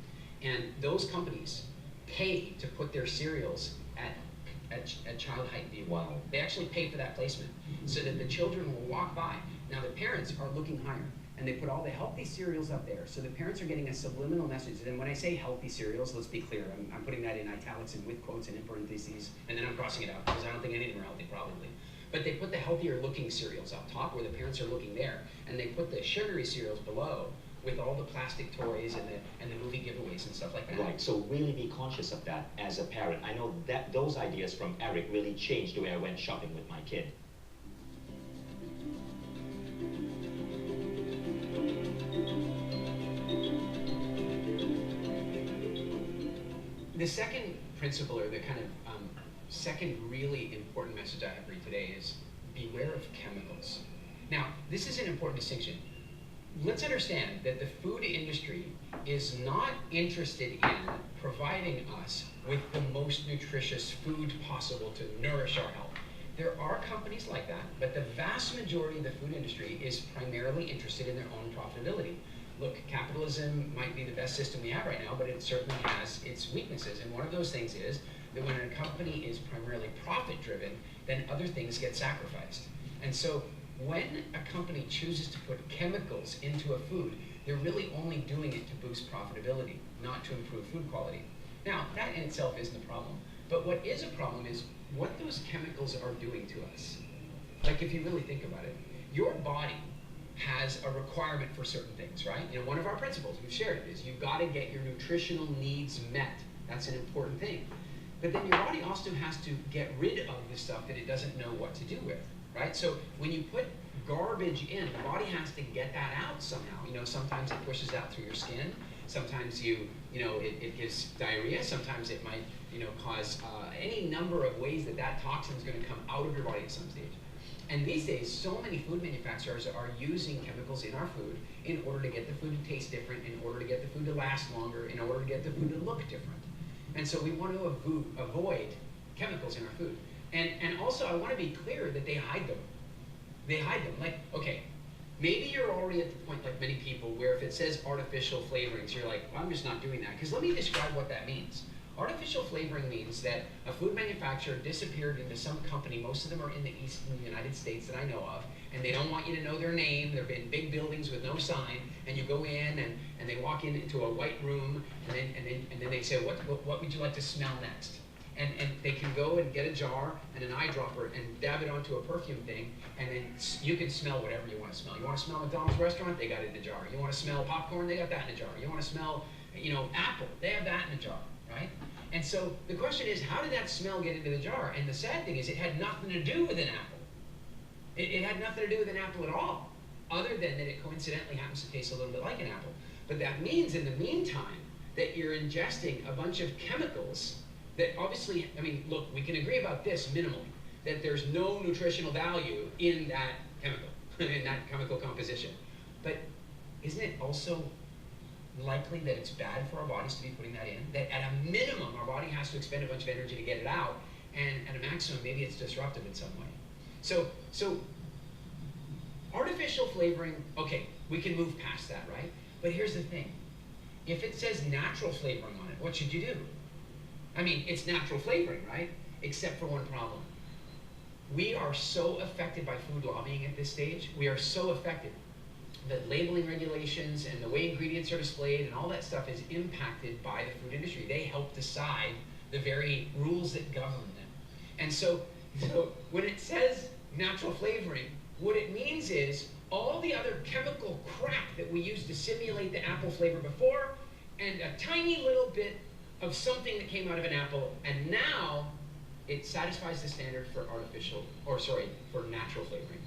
And those companies pay to put their cereals at child height view. Wow. They actually pay for that placement so that the children will walk by. Now the parents are looking higher, and they put all the healthy cereals up there. So the parents are getting a subliminal message. And when I say healthy cereals, let's be clear, I'm putting that in italics and with quotes and in parentheses, and then I'm crossing it out because I don't think any of them are healthy, probably. But they put the healthier looking cereals up top where the parents are looking there, and they put the sugary cereals below with all the plastic toys and the movie giveaways and stuff like that. Right, so really be conscious of that as a parent. I know that those ideas from Eric really changed the way I went shopping with my kid. The second principle, or the kind of second really important message I have for you today is beware of chemicals. Now, this is an important distinction. Let's understand that the food industry is not interested in providing us with the most nutritious food possible to nourish our health. There are companies like that, but the vast majority of the food industry is primarily interested in their own profitability. Look, capitalism might be the best system we have right now, but it certainly has its weaknesses. And one of those things is that when a company is primarily profit-driven, then other things get sacrificed. And so when a company chooses to put chemicals into a food, they're really only doing it to boost profitability, not to improve food quality. Now, that in itself isn't a problem. But what is a problem is what those chemicals are doing to us. Like, if you really think about it, your body has a requirement for certain things, right? You know, one of our principles, we've shared it, is you've got to get your nutritional needs met. That's an important thing. But then your body also has to get rid of the stuff that it doesn't know what to do with, right? So when you put garbage in, the body has to get that out somehow. You know, sometimes it pushes out through your skin. Sometimes it gives diarrhea. Sometimes it might, cause any number of ways that toxin is going to come out of your body at some stage. And these days, so many food manufacturers are using chemicals in our food in order to get the food to taste different, in order to get the food to last longer, in order to get the food to look different. And so we want to avoid chemicals in our food. And also, I want to be clear that they hide them. They hide them. Like, okay, maybe you're already at the point, like many people, where if it says artificial flavorings, you're like, well, I'm just not doing that. Because let me describe what that means. Artificial flavoring means that a food manufacturer disappeared into some company, most of them are in the eastern United States that I know of, and they don't want you to know their name. They're in big buildings with no sign, and you go in and they walk into a white room, and then they say, what would you like to smell next? And they can go and get a jar and an eyedropper and dab it onto a perfume thing, and then you can smell whatever you want to smell. You want to smell McDonald's restaurant? They got it in a jar. You want to smell popcorn? They got that in a jar. You want to smell, apple? They have that in a jar, right? And so the question is, how did that smell get into the jar? And the sad thing is, it had nothing to do with an apple. It had nothing to do with an apple at all, other than that it coincidentally happens to taste a little bit like an apple. But that means, in the meantime, that you're ingesting a bunch of chemicals that obviously, look, we can agree about this minimally, that there's no nutritional value in that chemical, in that chemical composition. But isn't it also likely that it's bad for our bodies to be putting that in? That at a minimum, our body has to expend a bunch of energy to get it out, and at a maximum, maybe it's disruptive in some way. So artificial flavoring, okay, we can move past that, right? But here's the thing. If it says natural flavoring on it, what should you do? It's natural flavoring, right? Except for one problem. We are so affected by food lobbying at this stage. We are so affected the labeling regulations and the way ingredients are displayed and all that stuff is impacted by the food industry. They help decide the very rules that govern them. And so when it says natural flavoring, what it means is all the other chemical crap that we used to simulate the apple flavor before, and a tiny little bit of something that came out of an apple, and now it satisfies the standard for for natural flavoring.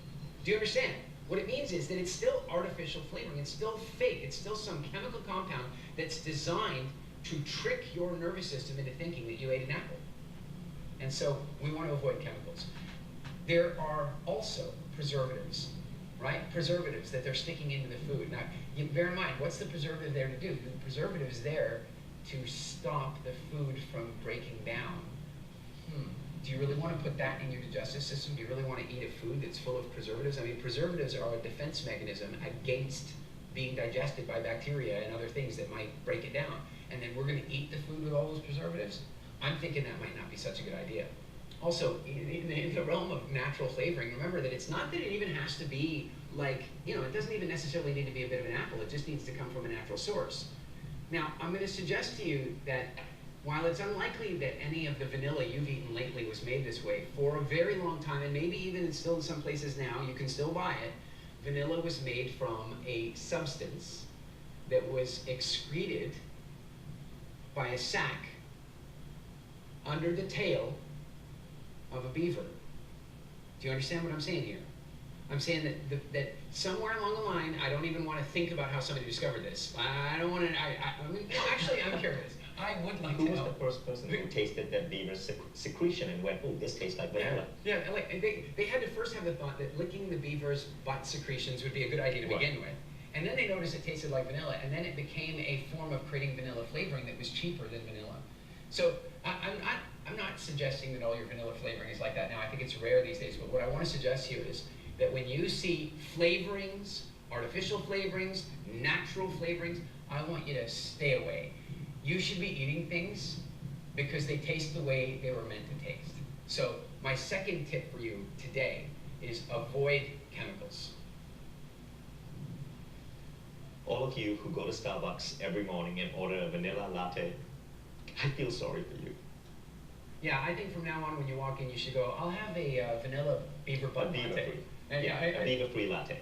Do you understand? What it means is that it's still artificial flavoring, it's still fake, it's still some chemical compound that's designed to trick your nervous system into thinking that you ate an apple. And so we want to avoid chemicals. There are also preservatives, right? Preservatives that they're sticking into the food. Now, bear in mind, what's the preservative there to do? The preservative is there to stop the food from breaking down. Do you really want to put that in your digestive system? Do you really want to eat a food that's full of preservatives? I mean, preservatives are a defense mechanism against being digested by bacteria and other things that might break it down. And then we're going to eat the food with all those preservatives? I'm thinking that might not be such a good idea. Also, in the realm of natural flavoring, remember that it's not that it even has to be like, it doesn't even necessarily need to be a bit of an apple. It just needs to come from a natural source. Now, I'm going to suggest to you that while it's unlikely that any of the vanilla you've eaten lately was made this way, for a very long time, and maybe even still in some places now, you can still buy it, vanilla was made from a substance that was excreted by a sac under the tail of a beaver. Do you understand what I'm saying here? I'm saying that somewhere along the line, I don't even want to think about how somebody discovered this. I don't want to, actually, I'm curious. I would like to know. Who was the first person who tasted that beaver's secretion and went, oh, this tastes like vanilla? Yeah, like they had to first have the thought that licking the beaver's butt secretions would be a good idea to begin with. And then they noticed it tasted like vanilla, and then it became a form of creating vanilla flavoring that was cheaper than vanilla. So I'm not suggesting that all your vanilla flavoring is like that now. I think it's rare these days, but what I want to suggest to you is that when you see flavorings, artificial flavorings, natural flavorings, I want you to stay away. You should be eating things because they taste the way they were meant to taste. So my second tip for you today is avoid chemicals. All of you who go to Starbucks every morning and order a vanilla latte, I feel sorry for you. Yeah, I think from now on when you walk in, you should go, I'll have a vanilla beaver butt latte. Beaver-free. Yeah, A beaver-free latte.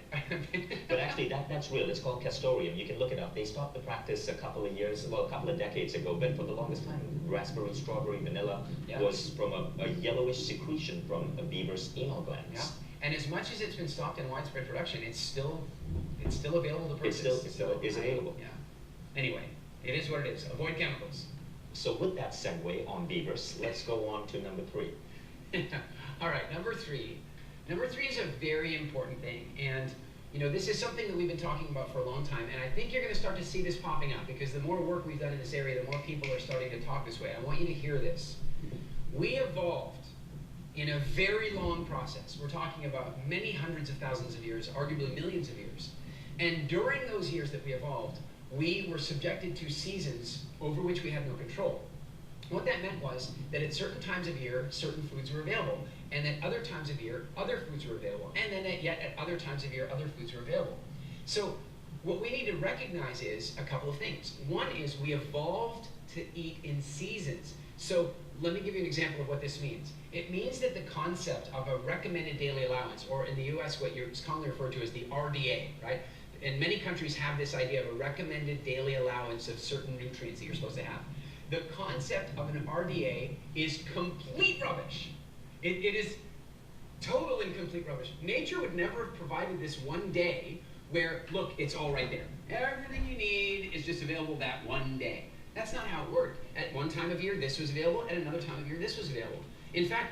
But actually, that's real. It's called castoreum. You can look it up. They stopped the practice a couple of decades ago, but for the longest time, raspberry, strawberry, vanilla was from a yellowish secretion from a beaver's anal glands. Yeah. And as much as it's been stopped in widespread production, it's still available to purchase. It still is available. Yeah. Anyway, it is what it is. Avoid chemicals. So with that segue on beavers, let's go on to number 3. All right, number 3. Number 3 is a very important thing, and this is something that we've been talking about for a long time, and I think you're going to start to see this popping up because the more work we've done in this area, the more people are starting to talk this way. I want you to hear this. We evolved in a very long process. We're talking about many hundreds of thousands of years, arguably millions of years. And during those years that we evolved, we were subjected to seasons over which we had no control. What that meant was that at certain times of year, certain foods were available, and at other times of year, other foods were available, and then yet at other times of year, other foods were available. So what we need to recognize is a couple of things. One is we evolved to eat in seasons. So let me give you an example of what this means. It means that the concept of a recommended daily allowance, or in the US what you're commonly referred to as the RDA, right? And many countries have this idea of a recommended daily allowance of certain nutrients that you're supposed to have. The concept of an RDA is complete rubbish. It is total and complete rubbish. Nature would never have provided this one day where, look, it's all right there. Everything you need is just available that one day. That's not how it worked. At one time of year, this was available. At another time of year, this was available. In fact,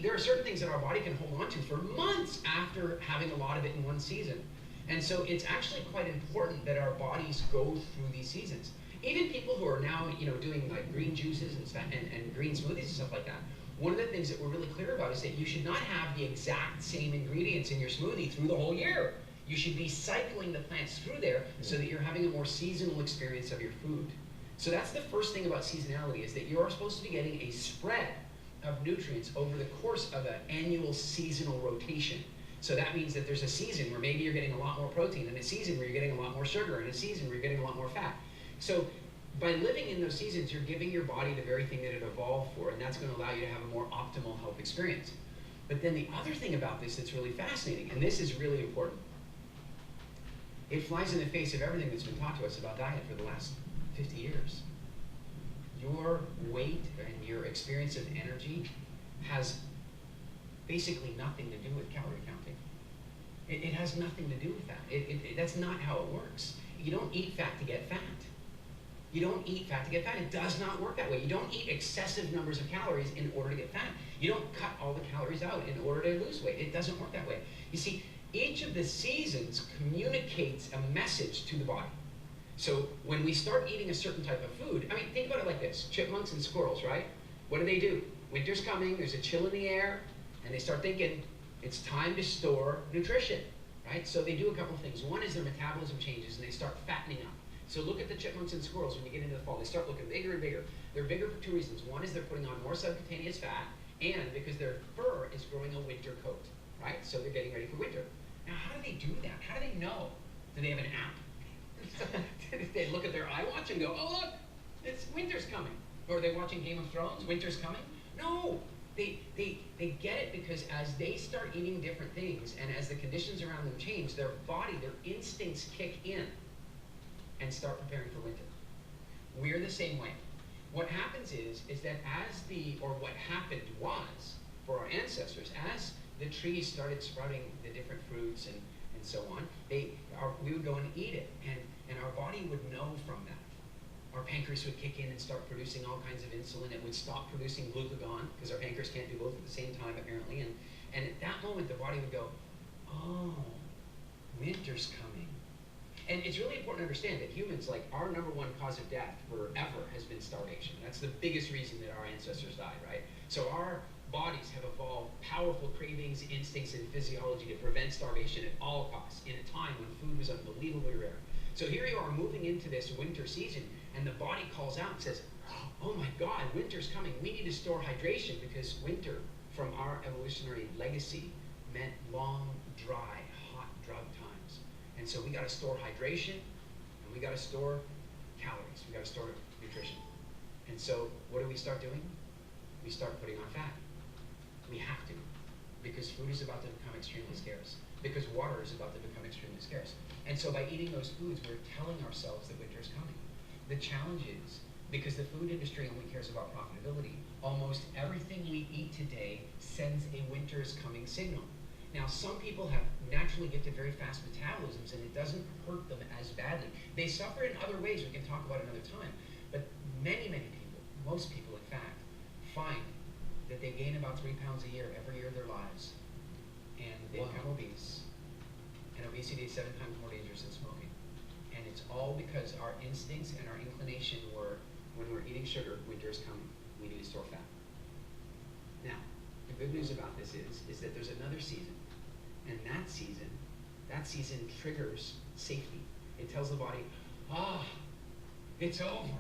there are certain things that our body can hold on to for months after having a lot of it in one season. And so it's actually quite important that our bodies go through these seasons. Even people who are now, doing like green juices and stuff and green smoothies and stuff like that, one of the things that we're really clear about is that you should not have the exact same ingredients in your smoothie through the whole year. You should be cycling the plants through there so that you're having a more seasonal experience of your food. So that's the first thing about seasonality, is that you're supposed to be getting a spread of nutrients over the course of an annual seasonal rotation. So that means that there's a season where maybe you're getting a lot more protein, and a season where you're getting a lot more sugar, and a season where you're getting a lot more fat. So by living in those seasons, you're giving your body the very thing that it evolved for, and that's going to allow you to have a more optimal health experience. But then the other thing about this that's really fascinating, and this is really important, it flies in the face of everything that's been taught to us about diet for the last 50 years. Your weight and your experience of energy has basically nothing to do with calorie counting. It has nothing to do with that. That's not how it works. You don't eat fat to get fat. You don't eat fat to get fat. It does not work that way. You don't eat excessive numbers of calories in order to get fat. You don't cut all the calories out in order to lose weight. It doesn't work that way. You see, each of the seasons communicates a message to the body. So when we start eating a certain type of food, I mean, think about it like this. Chipmunks and squirrels, right? What do? Winter's coming, there's a chill in the air, and they start thinking, it's time to store nutrition, right? So they do a couple things. One is their metabolism changes and they start fattening up. So look at the chipmunks and squirrels when you get into the fall. They start looking bigger and bigger. They're bigger for two reasons. One is they're putting on more subcutaneous fat, and because their fur is growing a winter coat, right? So they're getting ready for winter. Now, how do they do that? How do they know? Do they have an app? They look at their iWatch and go, oh look, it's winter's coming. Or are they watching Game of Thrones? Winter's coming? No. They get it because as they start eating different things and as the conditions around them change, their body, their instincts kick in and start preparing for winter. We're the same way. What happens is that what happened was, for our ancestors, as the trees started sprouting the different fruits and so on, we would go and eat it, and our body would know from that. Our pancreas would kick in and start producing all kinds of insulin. It would stop producing glucagon, because our pancreas can't do both at the same time, apparently. And at that moment, the body would go, oh, winter's coming. And it's really important to understand that humans, like, our number one cause of death forever has been starvation. That's the biggest reason that our ancestors died, right? So our bodies have evolved powerful cravings, instincts, and physiology to prevent starvation at all costs in a time when food was unbelievably rare. So here you are moving into this winter season, and the body calls out and says, oh my God, winter's coming. We need to store hydration, because winter, from our evolutionary legacy, meant long, dry, hot, drought times. And so we got to store hydration, and we got to store calories. We got to store nutrition. And so what do we start doing? We start putting on fat. We have to, because food is about to become extremely scarce, because water is about to become extremely scarce. And so by eating those foods, we're telling ourselves that winter is coming. The challenge is, because the food industry only cares about profitability, almost everything we eat today sends a winter is coming signal. Now, some people have naturally gifted very fast metabolisms, and it doesn't hurt them as badly. They suffer in other ways we can talk about another time. But many, many people, most people in fact, find that they gain about 3 pounds a year every year of their lives, and they become obese. And obesity is 7 times more dangerous than smoking. And it's all because our instincts and our inclination were, when we're eating sugar, winter is coming. We need to store fat. Now, the good news about this is that there's another season. And that season triggers safety. It tells the body, it's over.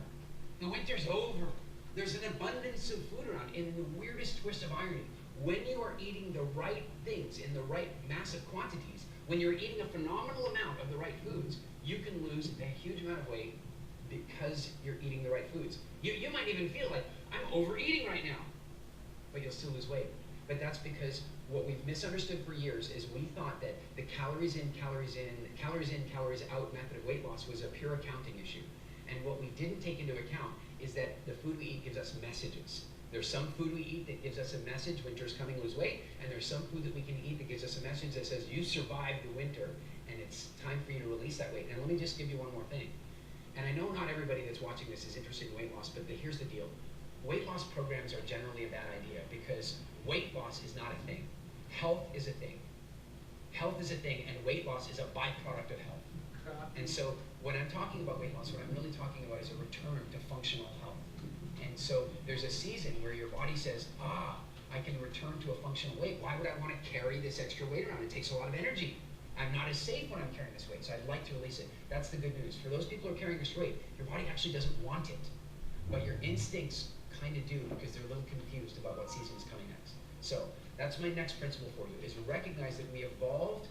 The winter's over. There's an abundance of food around. And in the weirdest twist of irony, when you are eating the right things in the right massive quantities, when you're eating a phenomenal amount of the right foods, you can lose a huge amount of weight because you're eating the right foods. You might even feel like, I'm overeating right now, but you'll still lose weight. But that's because what we've misunderstood for years is we thought that the calories in, calories out method of weight loss was a pure accounting issue. And what we didn't take into account is that the food we eat gives us messages. There's some food we eat that gives us a message, winter's coming, lose weight, and there's some food that we can eat that gives us a message that says, you survived the winter, and it's time for you to release that weight. And let me just give you one more thing. And I know not everybody that's watching this is interested in weight loss, but here's the deal. Weight loss programs are generally a bad idea, because weight loss is not a thing. Health is a thing. Health is a thing, and weight loss is a byproduct of health. And so when I'm talking about weight loss, what I'm really talking about is a return to functional health. And so there's a season where your body says, I can return to a functional weight. Why would I want to carry this extra weight around? It takes a lot of energy. I'm not as safe when I'm carrying this weight, so I'd like to release it. That's the good news. For those people who are carrying this weight, your body actually doesn't want it. But your instincts kind of do, because they're a little confused about what season is coming next. So That's my next principle for you, is recognize that we evolved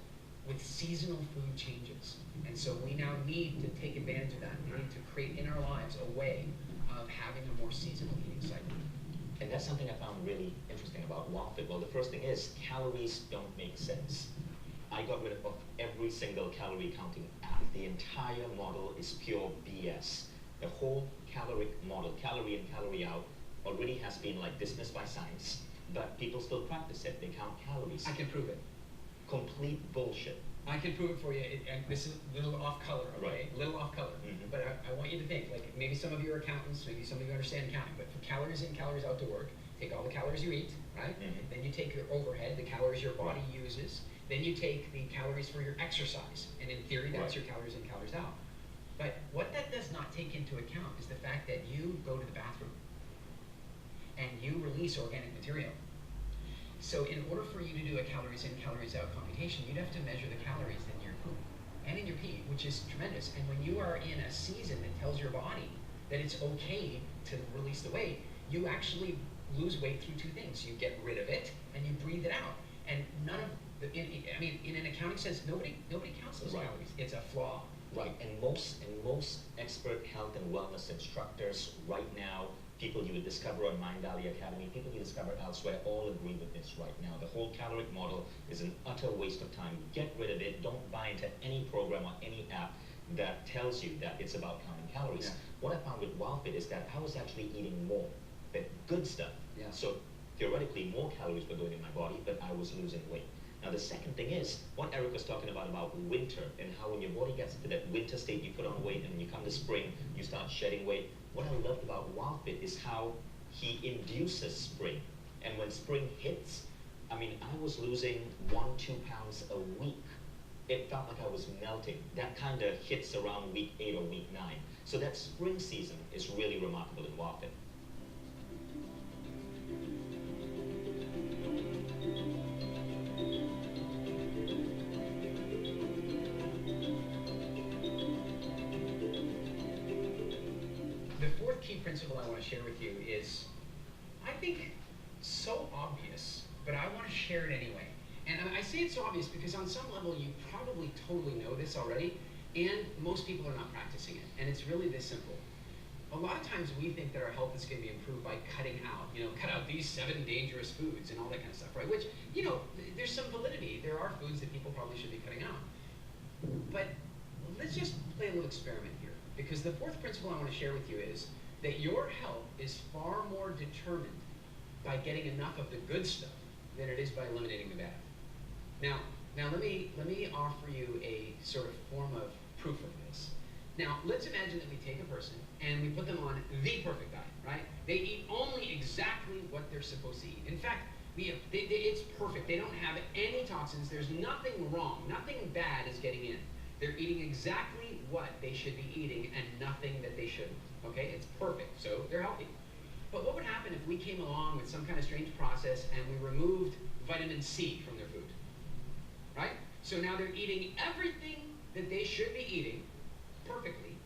with seasonal food changes. And so we now need to take advantage of that. We need to create in our lives a way of having a more seasonal eating cycle. And that's something I found really interesting about WOWFIT. Well, the first thing is calories don't make sense. I got rid of every single calorie counting app. The entire model is pure BS. The whole caloric model, calorie in, calorie out, already has been like dismissed by science, but people still practice it. They count calories. I can prove it. Complete bullshit. I can prove it for you, and this is a little off color, okay? Right. A little off color. Mhm. But I want you to think, like maybe some of you are accountants, maybe some of you understand accounting, but for calories in, calories out to work, take all the calories you eat, right? Mhm. Then you take your overhead, the calories your body uses. Then you take the calories for your exercise, and in theory, that's Right. your calories in, calories out. But what that does not take into account is the fact that you go to the bathroom and you release organic material. So in order for you to do a calories in, calories out computation, you'd have to measure the calories in your poop and in your pee, which is tremendous. And when you are in a season that tells your body that it's okay to release the weight, you actually lose weight through two things. You get rid of it and you breathe it out. And none of the, in an accounting sense, nobody counts those Right. calories. It's a flaw. Right, and most expert health and wellness instructors right now, people you would discover on Mind Valley Academy, people you discover elsewhere, all agree with this right now. The whole caloric model is an utter waste of time. Get rid of it. Don't buy into any program or any app that tells you that it's about counting calories. Yeah. What I found with WildFit is that I was actually eating more, the good stuff. Yeah. So theoretically, more calories were going in my body, but I was losing weight. Now the second thing is, what Eric was talking about winter, and how when your body gets into that winter state, you put on weight, and when you come to spring, you start shedding weight. What I loved about WildFit is how he induces spring. And when spring hits, I mean, I was losing 1-2 pounds a week. It felt like I was melting. That kind of hits around week 8 or week 9. So that spring season is really remarkable in WildFit. The fourth key principle I want to share with you is, I think, so obvious, but I want to share it anyway. And I say it's so obvious because on some level you probably totally know this already, and most people are not practicing it. And it's really this simple. A lot of times we think that our health is going to be improved by cutting out, cut out these 7 dangerous foods and all that kind of stuff, right? Which, there's some validity. There are foods that people probably should be cutting out. But let's just play a little experiment here, because the fourth principle I want to share with you is that your health is far more determined by getting enough of the good stuff than it is by eliminating the bad. Now let me offer you a sort of form of proof of this. Now, let's imagine that we take a person and we put them on the perfect diet, right? They eat only exactly what they're supposed to eat. In fact, it's perfect. They don't have any toxins. There's nothing wrong. Nothing bad is getting in. They're eating exactly what they should be eating and nothing that they shouldn't. Okay? It's perfect. So they're healthy. But what would happen if we came along with some kind of strange process and we removed vitamin C from their food? Right? So now they're eating everything that they should be eating perfectly,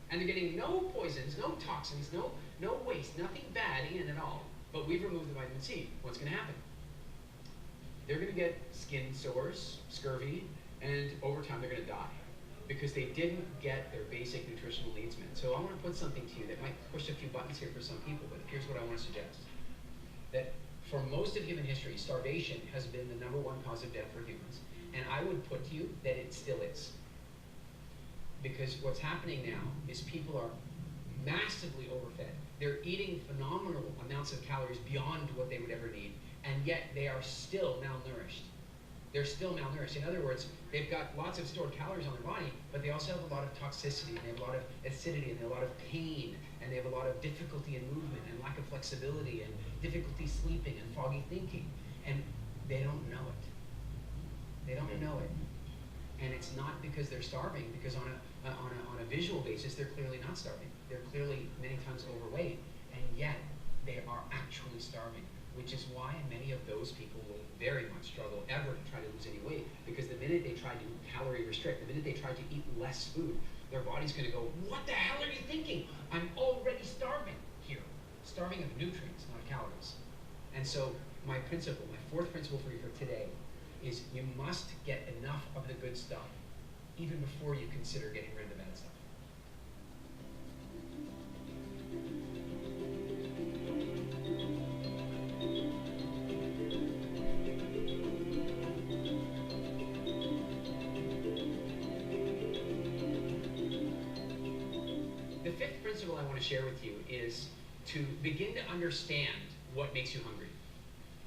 and they're getting no poisons, no toxins, no waste, nothing bad in at all. But we've removed the vitamin C. What's going to happen? They're going to get skin sores, scurvy, and over time they're going to die because they didn't get their basic nutritional needs met. So I want to put something to you that might push a few buttons here for some people, but here's what I want to suggest. That for most of human history, starvation has been the #1 cause of death for humans. And I would put to you that it still is. Because what's happening now is people are massively overfed. They're eating phenomenal amounts of calories beyond what they would ever need, and yet they are still malnourished. They're still malnourished. In other words, they've got lots of stored calories on their body, but they also have a lot of toxicity, and they have a lot of acidity, and they have a lot of pain, and they have a lot of difficulty in movement, and lack of flexibility, and difficulty sleeping, and foggy thinking. And they don't know it. They don't know it. And it's not because they're starving, because on a visual basis, they're clearly not starving. They're clearly many times overweight, and yet they are actually starving, which is why many of those people will very much struggle ever to try to lose any weight, because the minute they try to calorie restrict, the minute they try to eat less food, their body's going to go, what the hell are you thinking? I'm already starving here. Starving of nutrients, not calories. And so my principle, my fourth principle for you for today, is you must get enough of the good stuff even before you consider getting rid of the bad stuff. The fifth principle I want to share with you is to begin to understand what makes you hungry.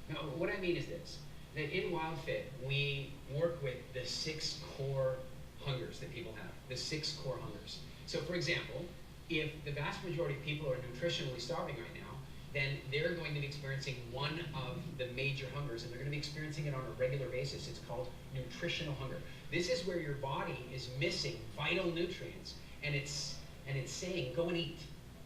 Now, what I mean is this, that in WildFit, we work with the 6 core hungers that people have, the 6 core hungers. So for example, if the vast majority of people are nutritionally starving right now, then they're going to be experiencing one of the major hungers, and they're going to be experiencing it on a regular basis. It's called nutritional hunger. This is where your body is missing vital nutrients, and it's saying, go and eat.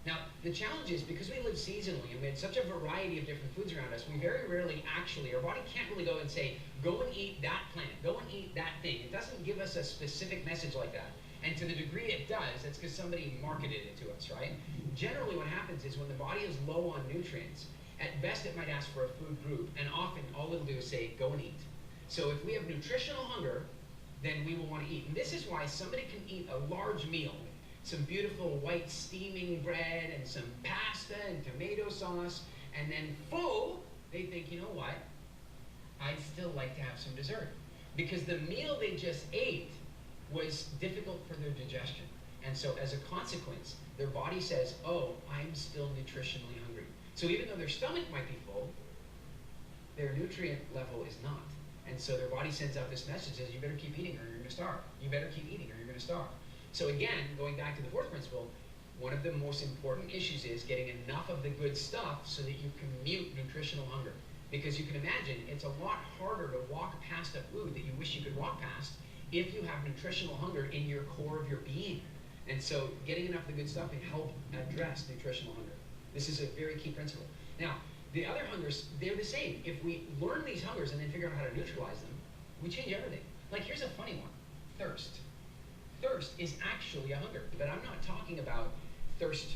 Now, the challenge is, because we live seasonally and we have such a variety of different foods around us, we very rarely actually, our body can't really go and say, go and eat that plant, go and eat that thing. It doesn't give us a specific message like that. And to the degree it does, that's because somebody marketed it to us, right? Generally what happens is when the body is low on nutrients, at best it might ask for a food group, and often all it'll do is say, go and eat. So if we have nutritional hunger, then we will want to eat. And this is why somebody can eat a large meal, some beautiful white steaming bread and some pasta and tomato sauce, and then full, they think, you know what, I'd still like to have some dessert. Because the meal they just ate was difficult for their digestion. And so as a consequence, their body says, oh, I'm still nutritionally hungry. So even though their stomach might be full, their nutrient level is not. And so their body sends out this message, says, you better keep eating or you're going to starve. You better keep eating or you're going to starve. So again, going back to the fourth principle, one of the most important issues is getting enough of the good stuff so that you can mute nutritional hunger. Because you can imagine, it's a lot harder to walk past a food that you wish you could walk past if you have nutritional hunger in your core of your being. And so getting enough of the good stuff can help address nutritional hunger. This is a very key principle. Now, the other hungers, they're the same. If we learn these hungers and then figure out how to neutralize them, we change everything. Like, here's a funny one, thirst. Thirst is actually a hunger, but I'm not talking about thirst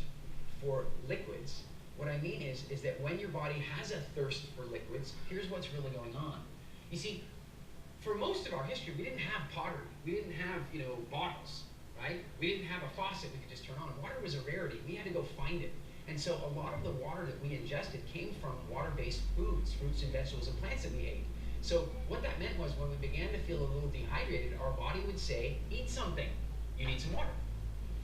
for liquids. What I mean is that when your body has a thirst for liquids, here's what's really going on. You see, for most of our history, we didn't have pottery. We didn't have, bottles, right? We didn't have a faucet we could just turn on. Water was a rarity. We had to go find it. And so a lot of the water that we ingested came from water-based foods, fruits and vegetables and plants that we ate. So what that meant was when we began to feel a little dehydrated, our body would say, eat something. You need some water,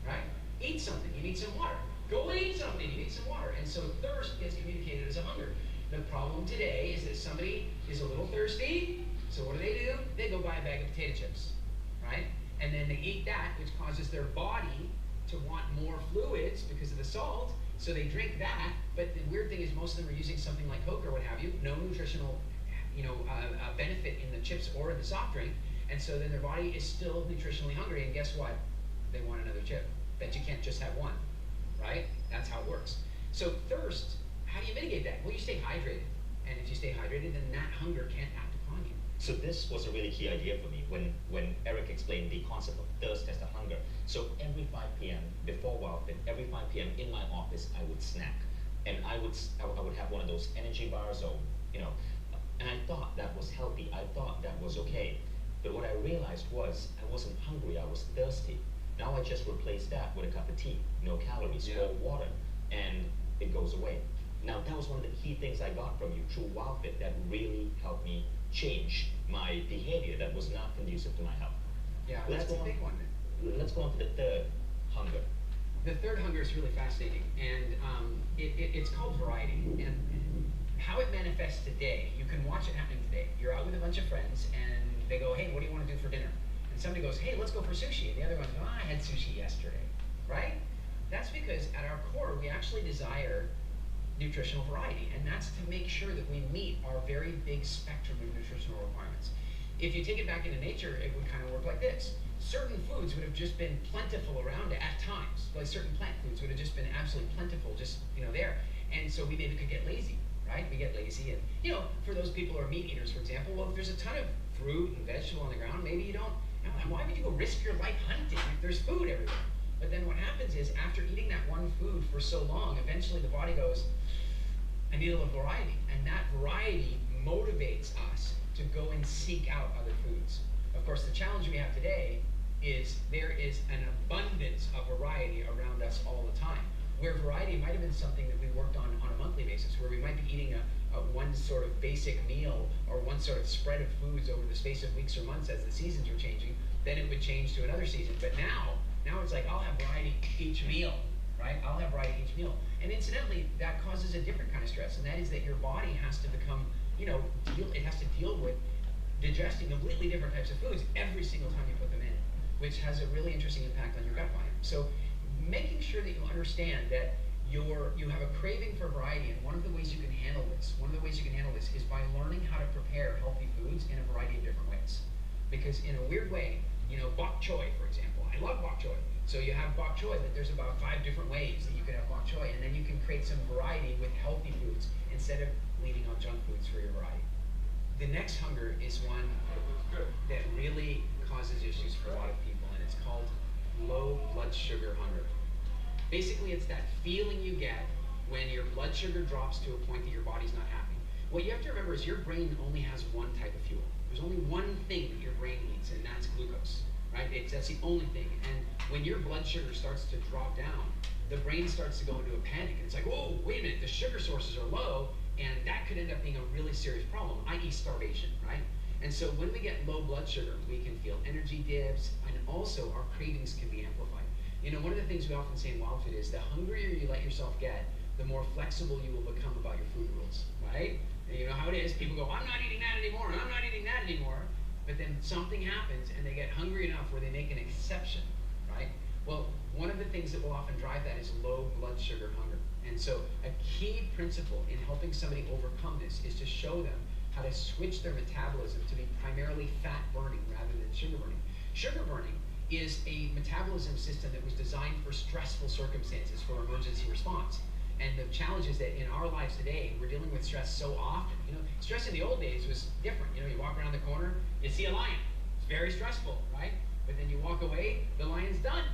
right? Eat something. You need some water. Go and eat something. You need some water. And so thirst gets communicated as a hunger. The problem today is that somebody is a little thirsty, so what do? They go buy a bag of potato chips, right? And then they eat that, which causes their body to want more fluids because of the salt, so they drink that. But the weird thing is most of them are using something like Coke or what have you, no nutritional benefit in the chips or in the soft drink, and so then their body is still nutritionally hungry, and guess what? They want another chip. Bet you can't just have one, right? That's how it works. So thirst, how do you mitigate that? Well, you stay hydrated, and if you stay hydrated, then that hunger can't act upon you. So this was a really key idea for me when Eric explained the concept of thirst as the hunger. So every 5 p.m. before WildFit, every 5 p.m. in my office, I would snack. And I would have one of those energy bars or, and I thought that was healthy. I thought that was okay. But what I realized was I wasn't hungry, I was thirsty. Now I just replace that with a cup of tea, no calories, or water, and it goes away. Now that was one of the key things I got from you through WildFit that really helped me change my behavior that was not conducive to my health. Yeah, that's a big one. Let's go on to the third hunger. The third hunger is really fascinating, and it's called variety. And how it manifests today, you can watch it happening today. You're out with a bunch of friends, and they go, hey, what do you want to do for dinner? And somebody goes, hey, let's go for sushi. And the other one's go, I had sushi yesterday, right? That's because at our core, we actually desire nutritional variety, and that's to make sure that we meet our very big spectrum of nutritional requirements. If you take it back into nature, it would kind of work like this. Certain foods would have just been plentiful around at times, like certain plant foods would have just been absolutely plentiful, just there. And so we maybe could get lazy, right? We get lazy, and for those people who are meat eaters, for example, well, if there's a ton of fruit and vegetable on the ground, maybe you don't. Why would you go risk your life hunting if there's food everywhere? But then what happens is after eating that one food for so long, eventually the body goes, I need a little variety. And that variety motivates us to go and seek out other foods. Of course, the challenge we have today is there is an abundance of variety around us all the time. Where variety might have been something that we worked on a monthly basis, where we might be eating a one sort of basic meal or one sort of spread of foods over the space of weeks or months as the seasons are changing, then it would change to another season. But now it's like I'll have variety each meal, right? I'll have variety each meal. And incidentally, that causes a different kind of stress, and that is that your body has to become, it has to deal with digesting completely different types of foods every single time you put them in, which has a really interesting impact on your gut biome. So making sure that you understand that you have a craving for variety, and one of the ways you can handle this is by learning how to prepare healthy foods in a variety of different ways. Because in a weird way, bok choy, for example, I love bok choy. So you have bok choy, but there's about 5 different ways that you could have bok choy, and then you can create some variety with healthy foods instead of leaning on junk foods for your variety. The next hunger is one that really causes issues for a lot of people, and it's called low blood sugar hunger. Basically, it's that feeling you get when your blood sugar drops to a point that your body's not happy. What you have to remember is your brain only has one type of fuel. There's only one thing that your brain needs, and that's glucose, right? That's the only thing. And when your blood sugar starts to drop down, the brain starts to go into a panic, and it's like, whoa, wait a minute, the sugar sources are low, and that could end up being a really serious problem, i.e. starvation, right? And so when we get low blood sugar, we can feel energy dips, and also our cravings can be amplified. One of the things we often say in Wildfood is the hungrier you let yourself get, the more flexible you will become about your food rules, right? And you know how it is, people go, I'm not eating that anymore, and I'm not eating that anymore, but then something happens and they get hungry enough where they make an exception, right? Well, one of the things that will often drive that is low blood sugar hunger. And so a key principle in helping somebody overcome this is to show them how to switch their metabolism to be primarily fat burning rather than sugar burning. Sugar burning is a metabolism system that was designed for stressful circumstances, for emergency response. And the challenge is that in our lives today, we're dealing with stress so often. Stress in the old days was different. You walk around the corner, you see a lion. It's very stressful, right? But then you walk away, the lion's done.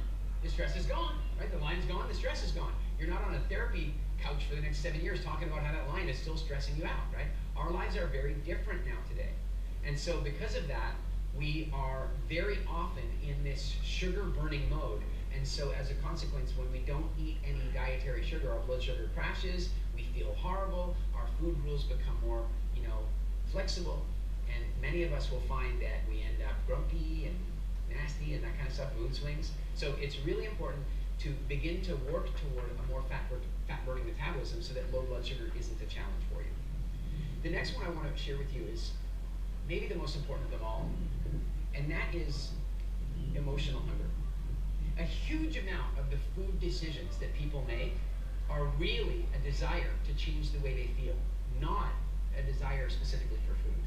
The stress is gone, right? The lion's gone, the stress is gone. You're not on a therapy couch for the next 7 years talking about how that lion is still stressing you out, right? Our lives are very different now today. And so because of that, we are very often in this sugar burning mode. And so as a consequence, when we don't eat any dietary sugar, our blood sugar crashes, we feel horrible, our food rules become more, flexible, and many of us will find that we end up grumpy and nasty and that kind of stuff, mood swings. So it's really important to begin to work toward a more fat-burning metabolism so that low blood sugar isn't a challenge for you. The next one I want to share with you is maybe the most important of them all, and that is emotional hunger. A huge amount of the food decisions that people make are really a desire to change the way they feel, not a desire specifically for food.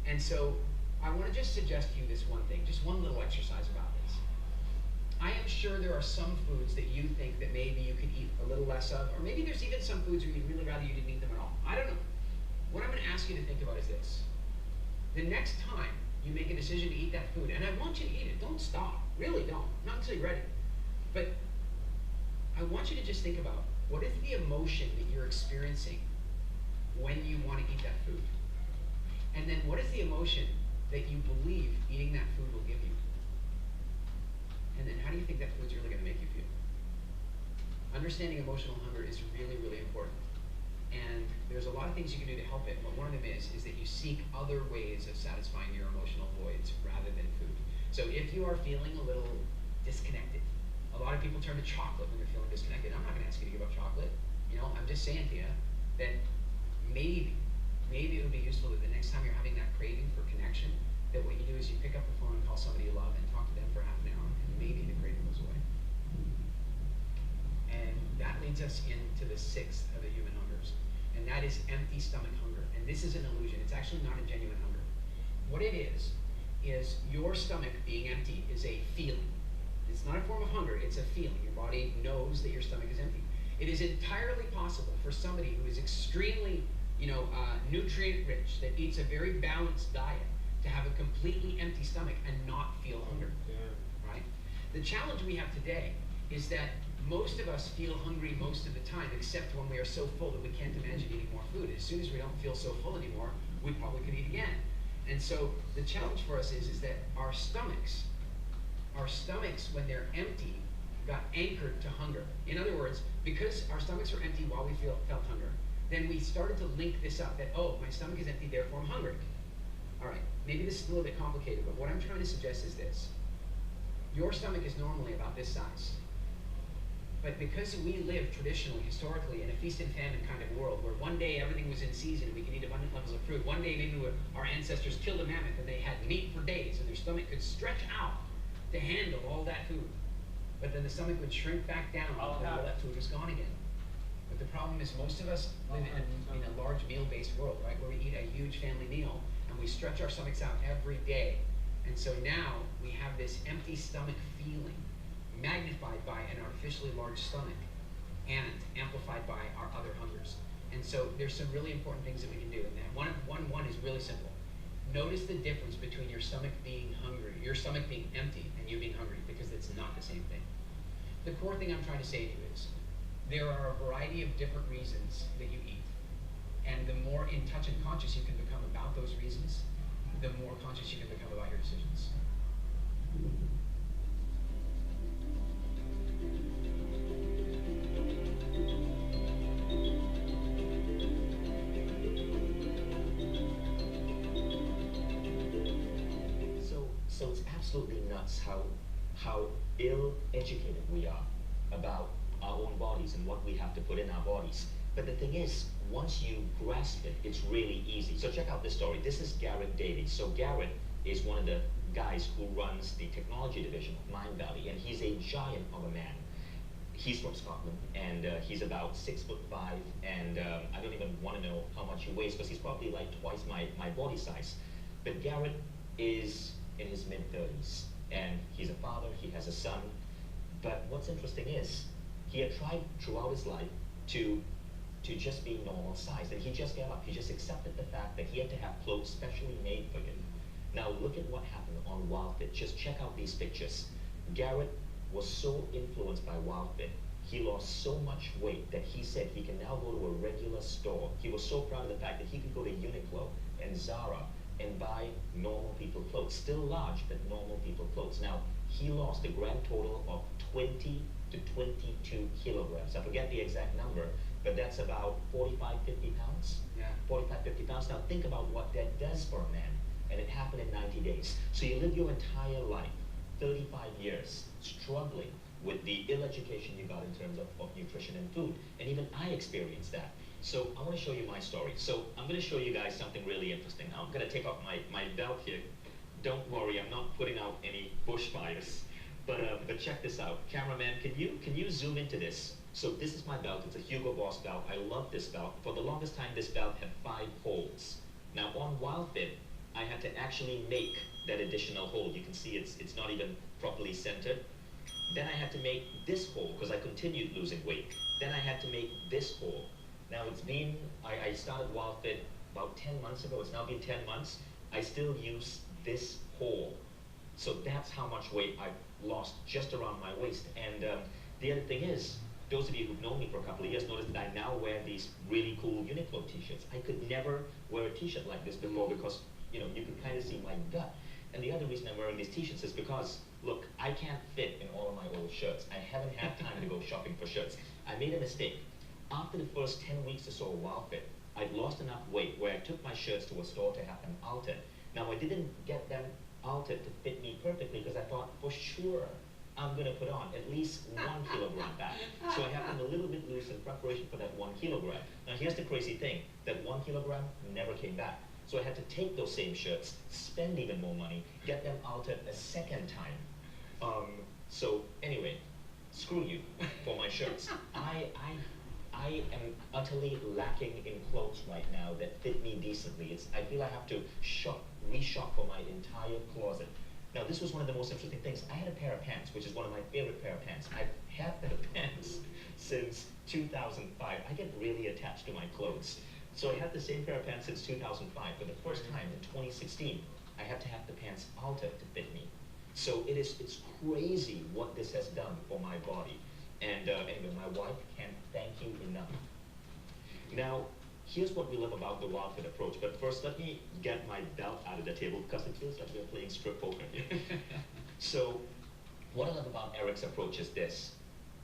And so I want to just suggest to you this one thing, just one little exercise about this. I am sure there are some foods that you think that maybe you could eat a little less of, or maybe there's even some foods where you'd really rather you didn't eat them at all. I don't know. What I'm going to ask you to think about is this. The next time you make a decision to eat that food, and I want you to eat it, don't stop, really don't, not until you're ready. But I want you to just think about, what is the emotion that you're experiencing when you want to eat that food? And then what is the emotion that you believe eating that food will give you? And then how do you think that food's really going to make you feel? Understanding emotional hunger is really, really important. And there's a lot of things you can do to help it, but one of them is that you seek other ways of satisfying your emotional voids rather than food. So if you are feeling a little disconnected, a lot of people turn to chocolate when they're feeling disconnected. I'm not going to ask you to give up chocolate. I'm just saying to you that maybe it would be useful that the next time you're having that craving for connection, that what you do is you pick up the phone and call somebody you love and talk to them for half an hour, and maybe the craving goes away. And that leads us into the sixth of the human hungers, and that is empty stomach hunger. And this is an illusion. It's actually not a genuine hunger. What it is your stomach being empty is a feeling. It's not a form of hunger, it's a feeling. Your body knows that your stomach is empty. It is entirely possible for somebody who is extremely, nutrient rich, that eats a very balanced diet, to have a completely empty stomach and not feel hunger, right? The challenge we have today is that most of us feel hungry most of the time, except when we are so full that we can't imagine eating more food. As soon as we don't feel so full anymore, we probably could eat again. And so the challenge for us is that our stomachs, when they're empty, got anchored to hunger. In other words, because our stomachs were empty while we felt hunger, then we started to link this up that, oh, my stomach is empty, therefore I'm hungry. All right, maybe this is a little bit complicated, but what I'm trying to suggest is this. Your stomach is normally about this size. But because we live traditionally, historically, in a feast and famine kind of world, where one day everything was in season and we could eat abundant levels of fruit, one day maybe our ancestors killed a mammoth and they had meat for days and their stomach could stretch out to handle all that food. But then the stomach would shrink back down until all that food was gone again. But the problem is most of us live in a large meal-based world, right, where we eat a huge family meal and we stretch our stomachs out every day. And so now we have this empty stomach feeling, magnified by an artificially large stomach and amplified by our other hungers. And so there's some really important things that we can do. And that one is really simple. Notice the difference between your stomach being hungry, your stomach being empty, and you being hungry, because it's not the same thing. The core thing I'm trying to say to you is, there are a variety of different reasons that you eat. And the more in touch and conscious you can become about those reasons, the more conscious you can become about your decisions. So it's absolutely nuts how ill-educated we are about our own bodies and what we have to put in our bodies. But the thing is, once you grasp it, it's really easy. So check out this story. This is Garrett Davies. So Garrett is one of the guys who runs the technology division of Mindvalley, and he's a giant of a man. He's from Scotland, and he's about 6'5", and I don't even want to know how much he weighs, because he's probably like twice my body size. But Garrett is in his mid-30s, and he's a father, he has a son. But what's interesting is, he had tried throughout his life to just be normal size, and he just gave up. He just accepted the fact that he had to have clothes specially made for him. Now look at what happened on WildFit. Just check out these pictures. Garrett was so influenced by WildFit, he lost so much weight that he said he can now go to a regular store. He was so proud of the fact that he could go to Uniqlo and Zara and buy normal people clothes, still large, but normal people clothes. Now, he lost a grand total of 20 to 22 kilograms. I forget the exact number, but that's about 45, 50 pounds. Yeah. 45, 50 pounds. Now, think about what that does for a man. And it happened in 90 days. So you live your entire life, 35 years, struggling with the ill education you got in terms of nutrition and food. And even I experienced that. So I want to show you my story. So I'm going to show you guys something really interesting. Now I'm going to take off my belt here. Don't worry, I'm not putting out any bushfires. But check this out. Cameraman, can you zoom into this? So this is my belt. It's a Hugo Boss belt. I love this belt. For the longest time, this belt had 5 holes. Now on WildFit, I had to actually make that additional hole. You can see it's not even properly centered. Then I had to make this hole because I continued losing weight. Then I had to make this hole. Now it's been, I started WildFit about 10 months ago. It's now been 10 months. I still use this hole. So that's how much weight I've lost just around my waist. And the other thing is, those of you who've known me for a couple of years notice that I now wear these really cool Uniqlo t-shirts. I could never wear a t-shirt like this before because, you know, you could kind of see my gut. And the other reason I'm wearing these t-shirts is because, look, I can't fit in all of my old shirts. I haven't had time to go shopping for shirts. I made a mistake. After the first 10 weeks or so of WildFit, I'd lost enough weight where I took my shirts to a store to have them altered. Now, I didn't get them altered to fit me perfectly because I thought, for sure, I'm going to put on at least 1 kilogram back. So I have them a little bit loose in preparation for that 1 kilogram. Now, here's the crazy thing. That 1 kilogram never came back. So I had to take those same shirts, spend even more money, get them altered a second time. So anyway, screw you for my shirts. I am utterly lacking in clothes right now that fit me decently. I feel I have to reshop for my entire closet. Now this was one of the most interesting things. I had a pair of pants, which is one of my favorite pair of pants. I've had that pants since 2005. I get really attached to my clothes. So I had the same pair of pants since 2005. For the first time in 2016, I had to have the pants altered to fit me. So it's crazy what this has done for my body. And anyway, my wife can't thank you enough. Now, here's what we love about the WildFit approach. But first, let me get my belt out of the table because it feels like we're playing strip poker. So, what I love about Eric's approach is this.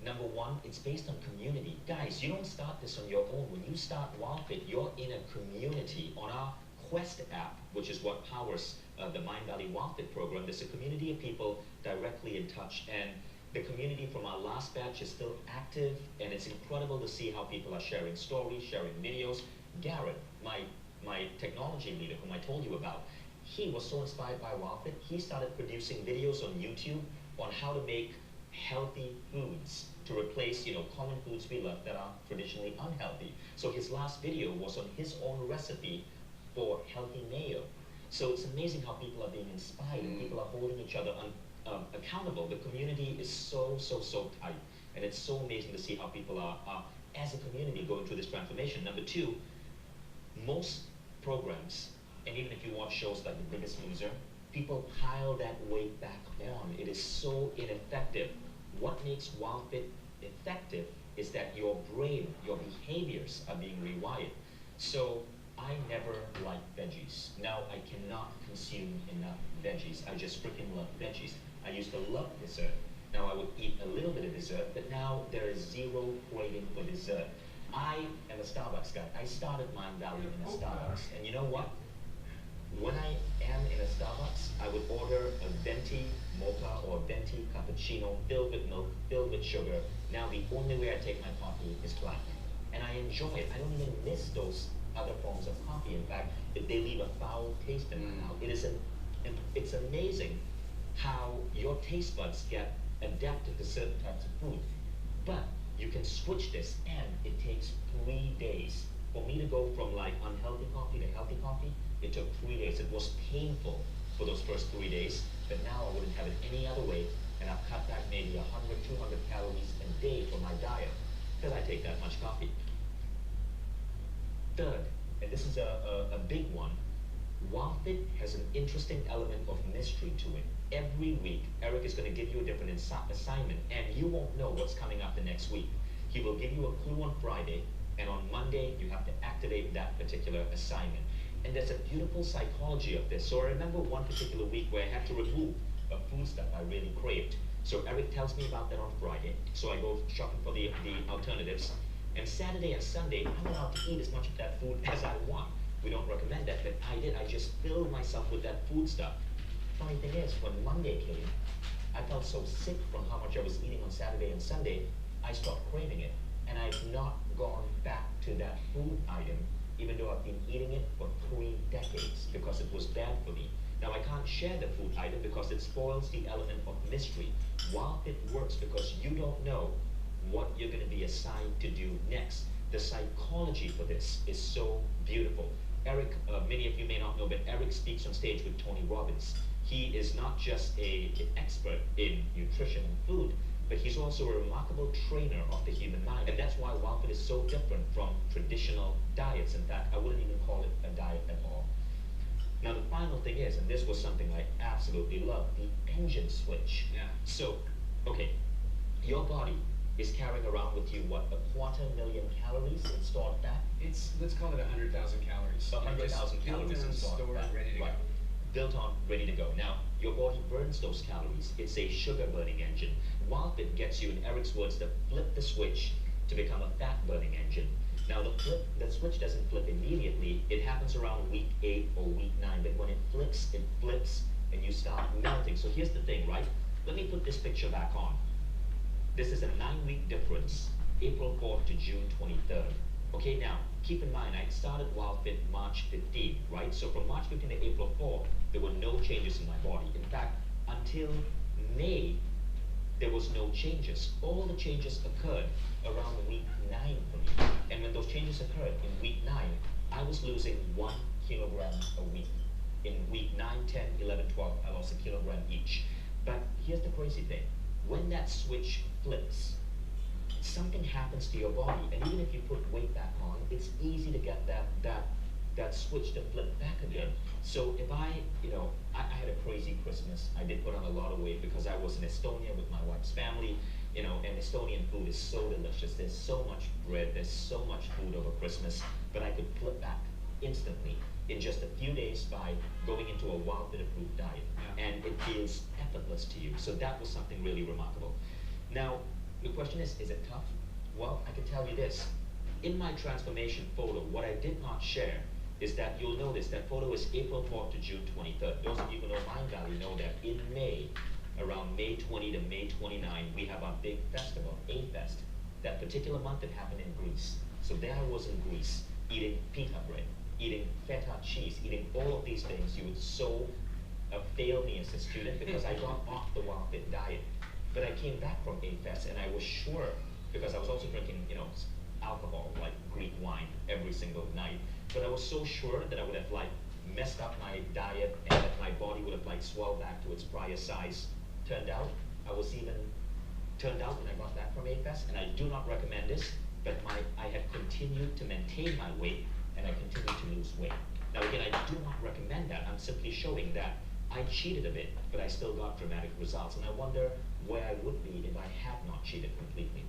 Number one, it's based on community. Guys, you don't start this on your own. When you start WildFit, you're in a community. On our Quest app, which is what powers the Mindvalley WildFit program, there's a community of people directly in touch. And the community from our last batch is still active, and it's incredible to see how people are sharing stories, sharing videos. Garrett, my technology leader, whom I told you about, he was so inspired by WildFit, he started producing videos on YouTube on how to make healthy foods to replace, common foods we love that are traditionally unhealthy. So his last video was on his own recipe for healthy mayo. So it's amazing how people are being inspired and people are holding each other accountable. The community is so tight, and it's so amazing to see how people are as a community going through this transformation. Number two, most programs, and even if you watch shows like The Biggest Loser, people pile that weight back on. It is so ineffective. What makes WildFit effective is that your brain, your behaviors are being rewired. So I never liked veggies. Now I cannot consume enough veggies. I just freaking love veggies. I used to love dessert. Now I would eat a little bit of dessert, but now there is zero craving for dessert. I am a Starbucks guy. I started Mindvalley in a Starbucks, and you know what? When I am in a Starbucks, I would order a venti mocha or venti cappuccino filled with milk, filled with sugar. Now the only way I take my coffee is black. And I enjoy it. I don't even miss those other forms of coffee. In fact, if they leave a foul taste in my mouth, it's amazing how your taste buds get adapted to certain types of food. But you can switch this, and it takes 3 days. For me to go from like unhealthy coffee to healthy coffee, it took 3 days. It was painful for those first 3 days, but now I wouldn't have it any other way, and I've cut back maybe 100, 200 calories a day from my diet because I take that much coffee. Third, and this is a big one, WildFit has an interesting element of mystery to it. Every week, Eric is going to give you a different assignment, and you won't know what's coming up the next week. He will give you a clue on Friday, and on Monday, you have to activate that particular assignment. And there's a beautiful psychology of this. So I remember one particular week where I had to remove a food stuff I really craved. So Eric tells me about that on Friday, so I go shopping for the alternatives. And Saturday and Sunday, I'm allowed to eat as much of that food as I want. We don't recommend that, but I did. I just filled myself with that food stuff. Funny thing is, when Monday came, I felt so sick from how much I was eating on Saturday and Sunday, I stopped craving it. And I've not gone back to that food item, even though I've been eating it for 3 decades, because it was bad for me. Now I can't share the food item because it spoils the element of mystery. WildFit works because you don't know what you're going to be assigned to do next. The psychology for this is so beautiful. Eric, many of you may not know, but Eric speaks on stage with Tony Robbins. He is not just an expert in nutrition and food, but he's also a remarkable trainer of the human mind. And that's why WildFit is so different from traditional diets. In fact, I wouldn't even call it a diet at all. Now the final thing is, and this was something I absolutely love, the engine switch. Yeah. So, okay, your body is carrying around with you, what, 250,000 calories in stored fat? Let's call it 100,000 calories. 100,000 calories in stored stored, fat. ready to Right. go. Built on, ready to go. Now, your body burns those calories. It's a sugar burning engine. WildFit gets you, in Eric's words, to flip the switch to become a fat burning engine. Now, the switch doesn't flip immediately. It happens around week 8 or week 9, but when it flips, and you start melting. So here's the thing, right? Let me put this picture back on. This is a 9-week difference, April 4th to June 23rd. Okay, now, keep in mind, I started WildFit March 15th, right? So from March 15th to April 4th, there were no changes in my body. In fact, until May, there was no changes. All the changes occurred around week 9 for me. And when those changes occurred in week 9, I was losing 1 kilogram a week. In week 9, 10, 11, 12, I lost a kilogram each. But here's the crazy thing. When that switch flips, something happens to your body. And even if you put weight back on, it's easy to get that switch to flip back again. So if I had a crazy Christmas. I did put on a lot of weight because I was in Estonia with my wife's family, you know, and Estonian food is so delicious. There's so much bread, there's so much food over Christmas, but I could flip back instantly in just a few days by going into a wild bit approved diet. Yeah. And it feels effortless to you. So that was something really remarkable. Now, the question is it tough? Well, I can tell you this. In my transformation photo, what I did not share is that you'll notice that photo is April 4th to June 23rd. Those of you who know Mind Valley know that in May, around May 20 to May 29, we have our big festival, A-Fest. That particular month it happened in Greece. So there I was in Greece, eating pita bread, eating feta cheese, eating all of these things. You would so fail me as a student because I got off the Wild Fit diet. But I came back from A-Fest and I was sure, because I was also drinking, you know, alcohol, like Greek wine, every single night. But I was so sure that I would have like messed up my diet and that my body would have like swelled back to its prior size. Turned out, turned out when I got back from A-Fest, and I do not recommend this, but I have continued to maintain my weight and I continue to lose weight. Now again, I do not recommend that. I'm simply showing that I cheated a bit, but I still got dramatic results. And I wonder where I would be if I had not cheated completely.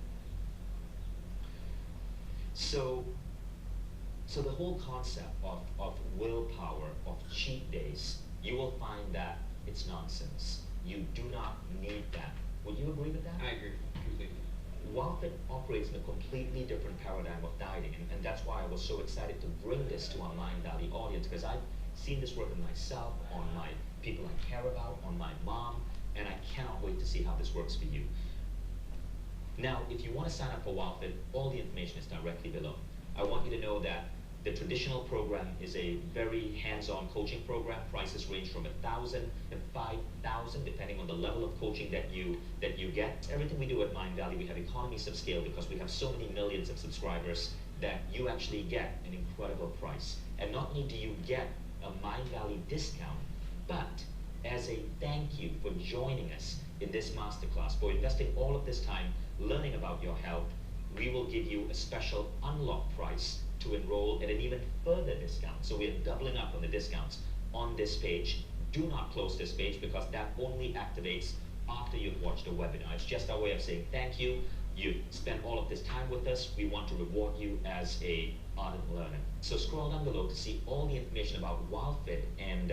So the whole concept of willpower, of cheat days, you will find that it's nonsense. You do not need that. Would you agree with that? I agree completely. WildFit operates in a completely different paradigm of dieting, and that's why I was so excited to bring this to our Mind Valley audience, because I've seen this work on myself, on my people I care about, on my mom, and I cannot wait to see how this works for you. Now, if you want to sign up for WildFit, all the information is directly below. I want you to know that the traditional program is a very hands-on coaching program. Prices range from $1,000 to $5,000, depending on the level of coaching that you get. Everything we do at Mind Valley, we have economies of scale because we have so many millions of subscribers that you actually get an incredible price. And not only do you get a Mind Valley discount, but as a thank you for joining us in this masterclass, for investing all of this time learning about your health, we will give you a special unlock price to enroll at an even further discount. So we're doubling up on the discounts on this page. Do not close this page because that only activates after you've watched the webinar. It's just our way of saying thank you. You spent all of this time with us. We want to reward you as a ardent learner. So scroll down below to see all the information about WildFit and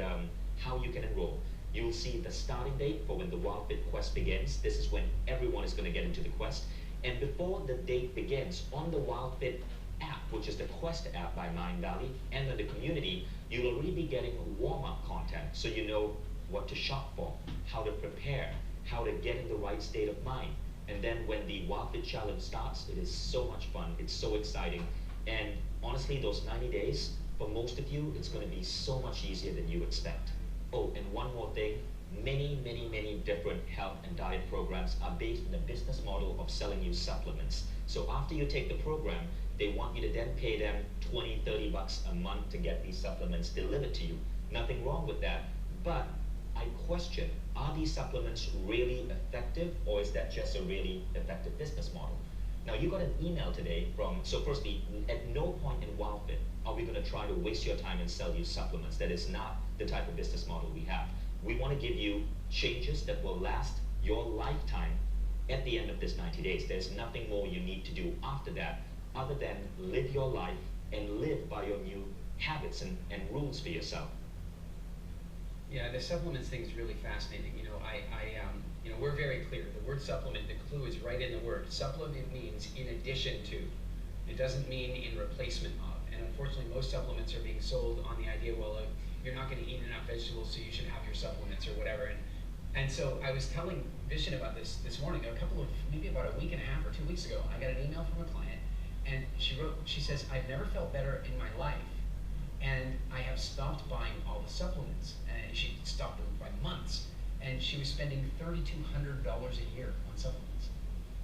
how you can enroll. You'll see the starting date for when the WildFit Quest begins. This is when everyone is going to get into the Quest. And before the date begins, on the WildFit app, which is the Quest app by Mind Valley, and in the community, you'll already be getting warm-up content so you know what to shop for, how to prepare, how to get in the right state of mind. And then when the WildFit Challenge starts, it is so much fun, it's so exciting. And honestly, those 90 days, for most of you, it's going to be so much easier than you expect. Oh, and one more thing, many different health and diet programs are based on the business model of selling you supplements. So after you take the program, they want you to then pay them $20, $30 a month to get these supplements delivered to you. Nothing wrong with that, but I question, are these supplements really effective, or is that just a really effective business model? Now, you got an email today from, so firstly, at no point in WildFit are we going to try to waste your time and sell you supplements. That is not the type of business model we have. We want to give you changes that will last your lifetime at the end of this 90 days. There's nothing more you need to do after that other than live your life and live by your new habits and rules for yourself. Yeah, the supplements thing is really fascinating. You know, you know, we're very clear. The word supplement, the clue is right in the word. Supplement means in addition to. It doesn't mean in replacement of. And unfortunately, most supplements are being sold on the idea, well, you're not going to eat enough vegetables, so you should have your supplements or whatever. And so I was telling Vishen about this morning, maybe about a week and a half or 2 weeks ago. I got an email from a client, and she says, I've never felt better in my life, and I have stopped buying all the supplements. And she stopped them by months, and she was spending $3,200 a year on supplements.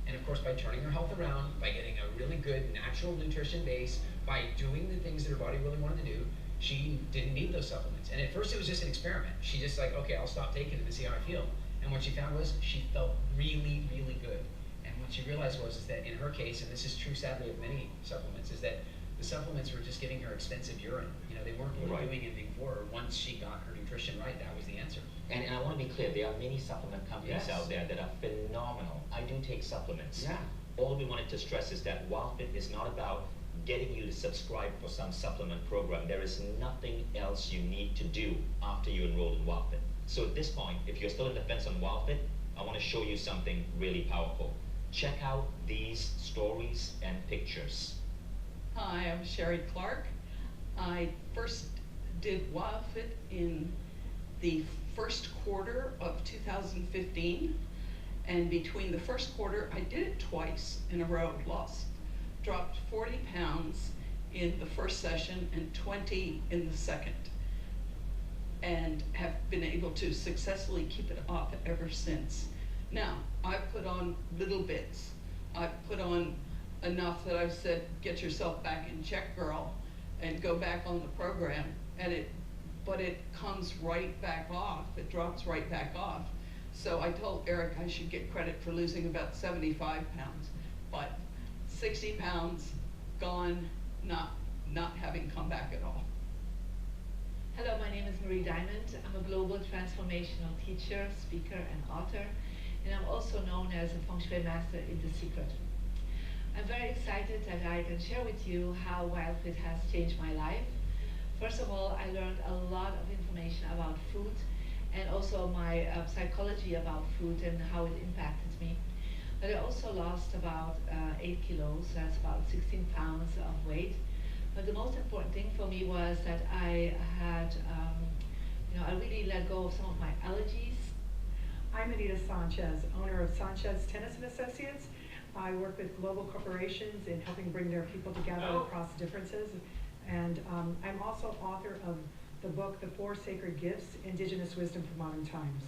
And of course, by turning her health around, by getting a really good natural nutrition base, by doing the things that her body really wanted to do, she didn't need those supplements. And at first it was just an experiment. She just like, okay, I'll stop taking them and see how I feel. And what she found was she felt really good. And what she realized was is that in her case, and this is true sadly of many supplements, is that the supplements were just giving her expensive urine. You know, they weren't really doing anything for her. Once she got her nutrition right, that was the answer. And I want to be clear, there are many supplement companies Yes. out there that are phenomenal. I do take supplements. Yeah. All we wanted to stress is that WildFit is not about getting you to subscribe for some supplement program. There is nothing else you need to do after you enroll in WildFit. So at this point, if you're still in the fence on WildFit, I want to show you something really powerful. Check out these stories and pictures. Hi, I'm Sherry Clark. I first did WildFit in the first quarter of 2015, and between the first quarter, I did it twice in a row, dropped 40 pounds in the first session and 20 in the second, and have been able to successfully keep it off ever since. Now, I've put on little bits. I've put on enough that I've said, get yourself back in check, girl, and go back on the program, but it comes right back off. It drops right back off. So I told Eric I should get credit for losing about 75 pounds, but 60 pounds gone, not having come back at all. Hello, my name is Marie Diamond. I'm a global transformational teacher, speaker, and author, and I'm also known as a Feng Shui master in The Secret. I'm very excited that I can share with you how WildFit has changed my life. First of all, I learned a lot of information about food and also my psychology about food and how it impacted me. But I also lost about 8 kilos, that's about 16 pounds of weight. But the most important thing for me was that I had, I really let go of some of my allergies. I'm Anita Sanchez, owner of Sanchez Tennis and Associates. I work with global corporations in helping bring their people together across differences. And I'm also author of the book, The Four Sacred Gifts, Indigenous Wisdom for Modern Times.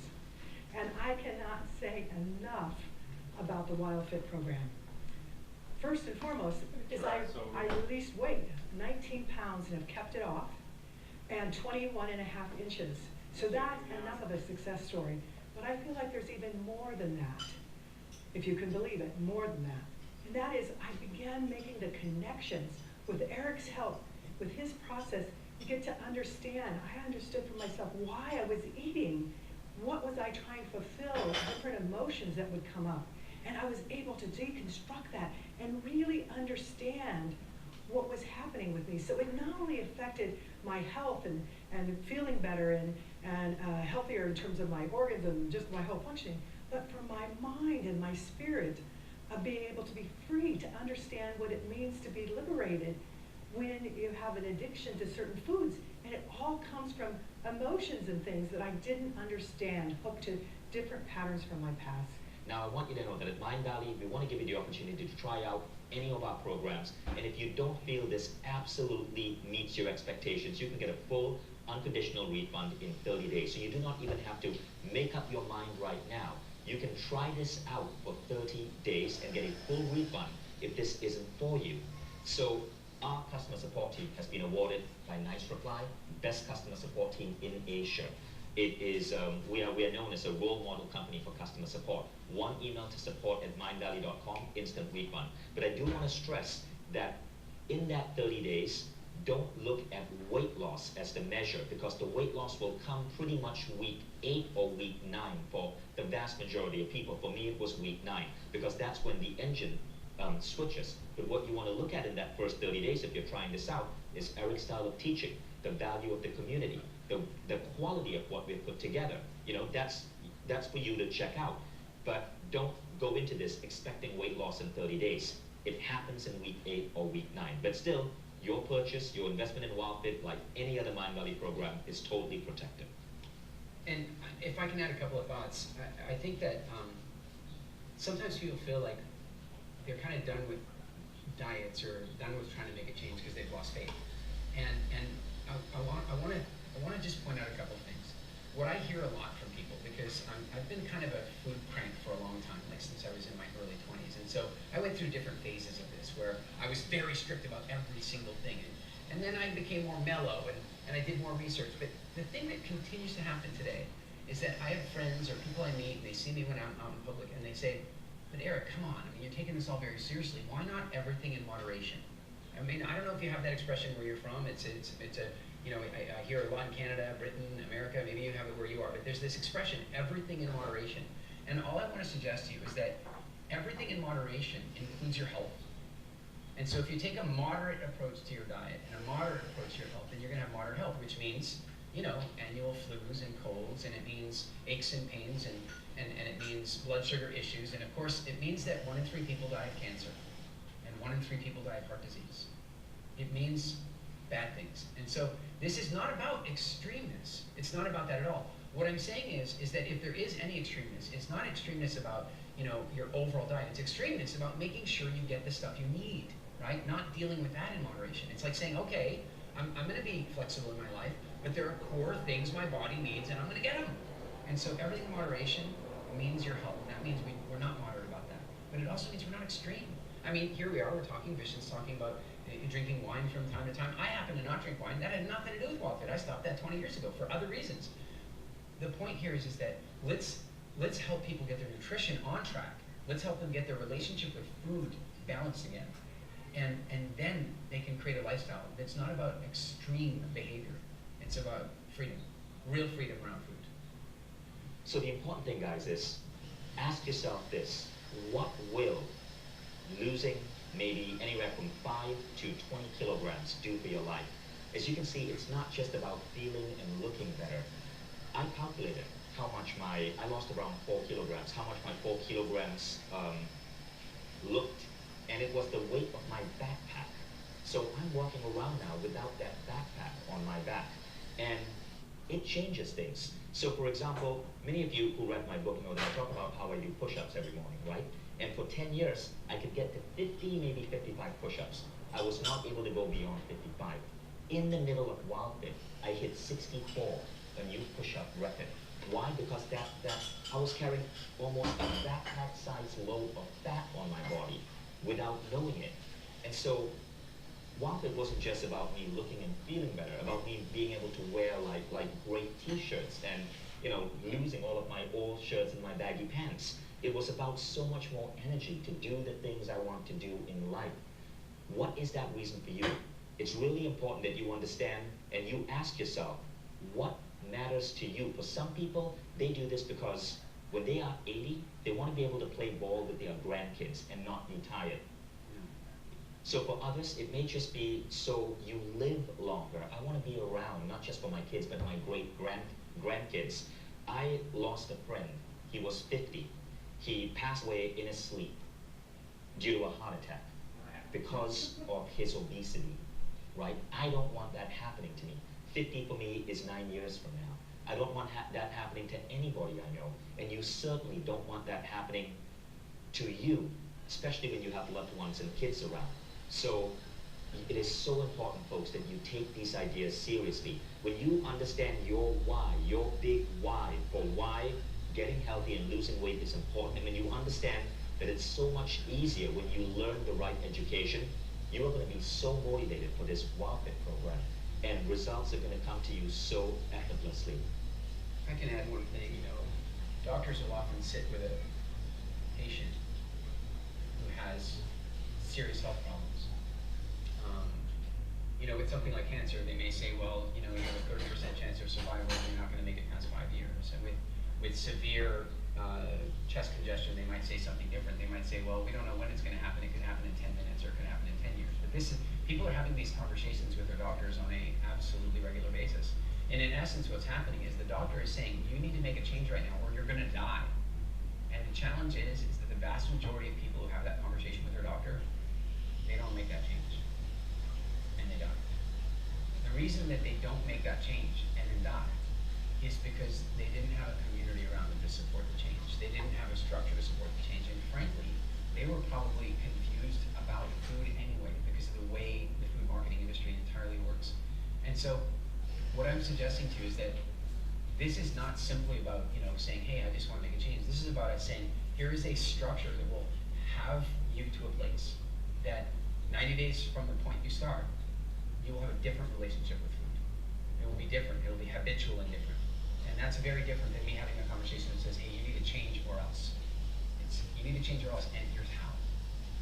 And I cannot say enough about the WildFit program. First and foremost is I released weight, 19 pounds, and have kept it off, and 21 and a half inches. So that's enough of a success story. But I feel like there's even more than that, if you can believe it, more than that. And that is, I began making the connections with Eric's help, with his process, you get to understand. I understood for myself why I was eating, what was I trying to fulfill, different emotions that would come up. And I was able to deconstruct that and really understand what was happening with me. So it not only affected my health and feeling better and healthier in terms of my organs and just my whole functioning, but for my mind and my spirit of being able to be free to understand what it means to be liberated when you have an addiction to certain foods. And it all comes from emotions and things that I didn't understand, hooked to different patterns from my past. Now, I want you to know that at Mindvalley, we want to give you the opportunity to try out any of our programs. And if you don't feel this absolutely meets your expectations, you can get a full unconditional refund in 30 days. So you do not even have to make up your mind right now. You can try this out for 30 days and get a full refund if this isn't for you. So our customer support team has been awarded by Nice Reply Best Customer Support Team in Asia. It is, we are known as a role model company for customer support. One email to support@mindvalley.com, instant refund. But I do want to stress that in that 30 days, don't look at weight loss as the measure, because the weight loss will come pretty much week 8 or week 9 for the vast majority of people. For me, it was week 9, because that's when the engine switches. But what you want to look at in that first 30 days, if you're trying this out, is Eric's style of teaching, the value of the community, the quality of what we've put together. You know, that's for you to check out. But don't go into this expecting weight loss in 30 days. It happens in week 8 or week 9. But still, your purchase, your investment in WildFit, like any other Mindvalley program, is totally protected. And if I can add a couple of thoughts, I think that sometimes people feel like they're kind of done with diets or done with trying to make a change because they've lost faith. And I want to just point out a couple of things. What I hear a lot from people, because I've been kind of a food crank for a long time, like since I was in my early 20s. And so I went through different phases of this where I was very strict about every single thing. And then I became more mellow and I did more research. But the thing that continues to happen today is that I have friends or people I meet, and they see me when I'm out in public, and they say, but Eric, come on, I mean, you're taking this all very seriously. Why not everything in moderation? I mean, I don't know if you have that expression where you're from. It's a you know, I hear a lot in Canada, Britain, America, maybe you have it where you are, but there's this expression, everything in moderation. And all I want to suggest to you is that everything in moderation includes your health. And so if you take a moderate approach to your diet and a moderate approach to your health, then you're going to have moderate health, which means, you know, annual flus and colds, and it means aches and pains, and it means blood sugar issues, and of course it means that 1 in 3 people die of cancer, and 1 in 3 people die of heart disease. It means bad things. And so this is not about extremeness. It's not about that at all. What I'm saying is that if there is any extremeness, it's not extremeness about, you know, your overall diet. It's extremeness about making sure you get the stuff you need, right? Not dealing with that in moderation. It's like saying, okay, I'm going to be flexible in my life, but there are core things my body needs, and I'm going to get them. And so everything in moderation means your health. That means we're not moderate about that. But it also means we're not extreme. I mean, here we are, we're talking, Vishen's talking about drinking wine from time to time. I happen to not drink wine. That had nothing to do with WildFit. I stopped that 20 years ago for other reasons. The point here is that let's help people get their nutrition on track. Let's help them get their relationship with food balanced again. And then they can create a lifestyle that's not about extreme behavior. It's about freedom, real freedom around food. So the important thing, guys, is ask yourself this: what will losing maybe anywhere from 5 to 20 kilograms do for your life? As you can see, it's not just about feeling and looking better. I calculated how much I lost around 4 kilograms, how much my 4 kilograms looked, and it was the weight of my backpack. So I'm walking around now without that backpack on my back, and it changes things. So for example, many of you who read my book know that I talk about how I do push-ups every morning, right? And for 10 years, I could get to 50, maybe 55 push-ups. I was not able to go beyond 55. In the middle of WildFit, I hit 64, a new push-up record. Why? Because I was carrying almost a backpack-sized load of fat on my body without knowing it. And so WildFit wasn't just about me looking and feeling better, about me being able to wear like great t-shirts and, you know, losing all of my old shirts and my baggy pants. It was about so much more energy to do the things I want to do in life. What is that reason for you? It's really important that you understand and you ask yourself, what matters to you? For some people, they do this because when they are 80, they want to be able to play ball with their grandkids and not be tired. So for others, it may just be so you live longer. I want to be around, not just for my kids, but my grandkids. I lost a friend. He was 50. He passed away in his sleep due to a heart attack because of his obesity, right? I don't want that happening to me. 50 for me is 9 years from now. I don't want that happening to anybody I know, and you certainly don't want that happening to you, especially when you have loved ones and kids around. So it is so important, folks, that you take these ideas seriously. When you understand your why, your big why for why getting healthy and losing weight is important, and when you understand that it's so much easier when you learn the right education, you are going to be so motivated for this WildFit program, and results are going to come to you so effortlessly. I can add one thing, you know, doctors will often sit with a patient who has serious health problems. You know, with something like cancer, they may say, well, you know, you have a 30% chance of survival, and you're not going to make it past 5 years. And with severe chest congestion, they might say something different. They might say, well, we don't know when it's going to happen. It could happen in 10 minutes, or it could happen in 10 years. But people are having these conversations with their doctors on a absolutely regular basis. And in essence, what's happening is the doctor is saying, you need to make a change right now, or you're going to die. And the challenge is that the vast majority of people who have that conversation with their doctor, they don't make that change. And they die. The reason that they don't make that change and then die is because they didn't have a community around them to support the change. They didn't have a structure to support the change. And frankly, they were probably confused about food anyway because of the way the food marketing industry entirely works. And so what I'm suggesting to you is that this is not simply about, you know, saying, hey, I just want to make a change. This is about us saying, here is a structure that will have you to a place that 90 days from the point you start, you will have a different relationship with food. It will be different. It will be habitual and different. And that's very different than me having a conversation that says, hey, you need to change or else. You need to change or else, and here's how.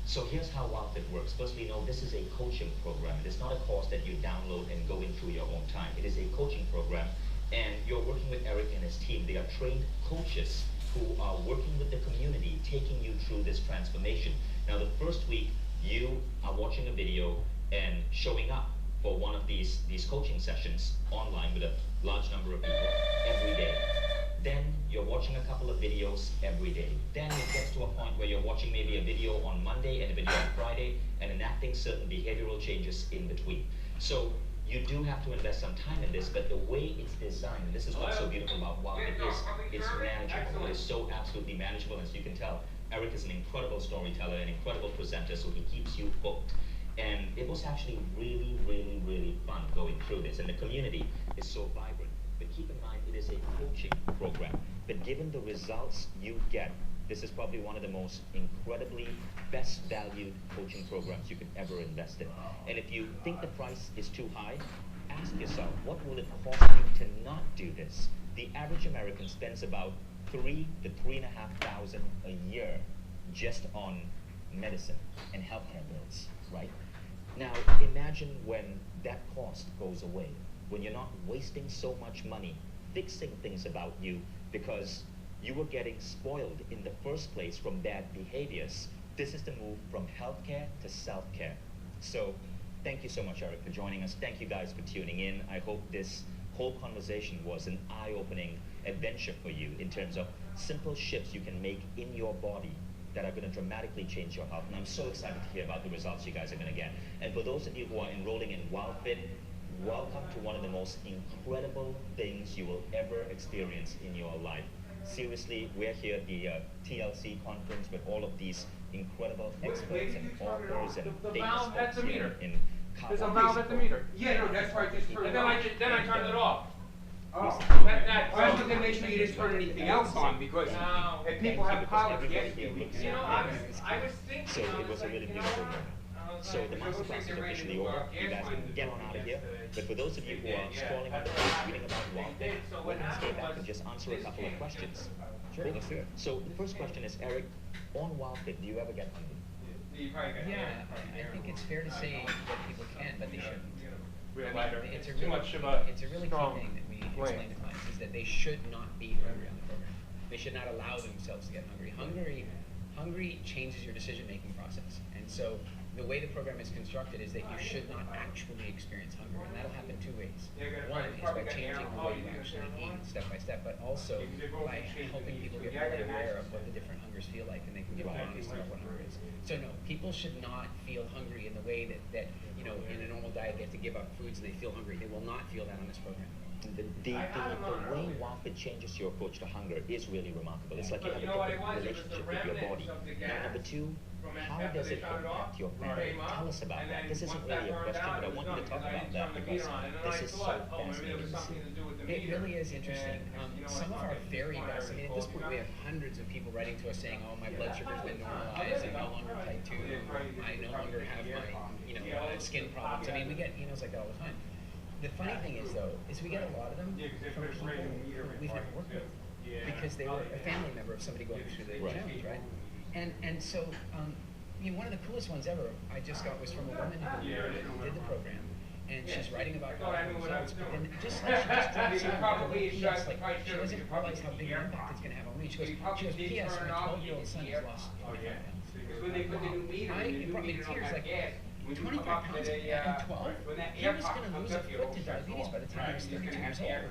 So here's how WildFit works. Firstly, know this is a coaching program. It is not a course that you download and go in through your own time. It is a coaching program, and you're working with Eric and his team. They are trained coaches who are working with the community, taking you through this transformation. Now, the first week, you are watching a video and showing up for one of these coaching sessions online with a large number of people every day. Then you're watching a couple of videos every day. Then it gets to a point where you're watching maybe a video on Monday and a video on Friday and enacting certain behavioral changes in between. So you do have to invest some time in this, but the way it's designed, and this is what's so beautiful about WildFit, is it's manageable. It is so absolutely manageable, as you can tell. Eric is an incredible storyteller, an incredible presenter, so he keeps you hooked. And it was actually really, really, really fun going through this, and the community is so vibrant. But keep in mind, it is a coaching program. But given the results you get, this is probably one of the most incredibly best valued coaching programs you could ever invest in. And if you think the price is too high, ask yourself, what will it cost you to not do this? The average American spends about $3,000 to $3,500 a year just on medicine and healthcare bills, right? Now, imagine when that cost goes away, when you're not wasting so much money fixing things about you because you were getting spoiled in the first place from bad behaviors. This is the move from healthcare to self-care. So thank you so much, Eric, for joining us. Thank you guys for tuning in. I hope this whole conversation was an eye-opening adventure for you in terms of simple shifts you can make in your body that are going to dramatically change your health. And I'm so excited to hear about the results you guys are going to get. And for those of you who are enrolling in WildFit, welcome to one of the most incredible things you will ever experience in your life. Seriously, we're here at the TLC conference with all of these incredible experts and authors and famous folks here in There's a valve at the meter. Yeah, no, that's why I just turned And it then on. I turned it off. Oh, That- I was looking to make sure you didn't turn anything else on, because No. if people have power, yes, You know, I was thinking. So it was a really beautiful moment. So the masterclass is officially over. You guys can get on out of here. But for those of you who are scrolling on the page, reading about WildFit, we're going to stay back and just answer a couple of questions. Sure, let's do it. So the first question is, Eric, on WildFit, do you ever get hungry? Yeah, I think it's fair to say that people can, but they shouldn't. Real I mean, lighter. It's a Too really, much of a it's a really strong key thing that we flame. explain to clients, is that they should not be hungry on the program. They should not allow themselves to get hungry. Hungry changes your decision-making process. And so the way the program is constructed is that you should not actually experience hunger, and that'll happen two ways. One is by changing the way you actually eat step by step, but also by helping people get really aware of what the different hungers feel like, and they can get more honest about what hunger is. So no, people should not feel hungry in the way that you know, in a normal diet they have to give up foods and they feel hungry. They will not feel that on this program. The way WildFit changes your approach to hunger is really remarkable. It's like you have You know what a it was? different It was the relationship with your remnants body. of the Now, gas number two, from how after does they it shut it off, impact your or family? came up, Tell us about and that. then This isn't once really that a burned question, out, but I it want was you to talk done, about because I that didn't turn the because meter on, and then this I is so thought, oh, maybe there fascinating was to something see. to do with the It meter. really is interesting. And, you know, Some of I our thought very it was best, I mean, at this point we have hundreds of people writing to us saying, oh, my blood sugar's been normalized, I'm no longer type 2, I no longer have my, you know, skin problems. I mean, we get emails like that all the time. The funny thing is, though, is we get a lot of them from people who we've never worked with, because they were a family member of somebody going through the challenge, right? And so, you know, one of the coolest ones ever I just got was from a woman who did the program, and she's writing about her results, but then just like she just dropped some PS, like she doesn't realize how big an impact it's going to have on me. She goes, PS, my 12-year-old son has lost 45 pounds. When they put the new meter I, in, the it new brought me meter to don't tears, have like, gas. When you 25 pump pounds to the, and 12, when that he air was pump going to comes lose a up, your foot to old shuts diabetes off. by the time he was 32 years old.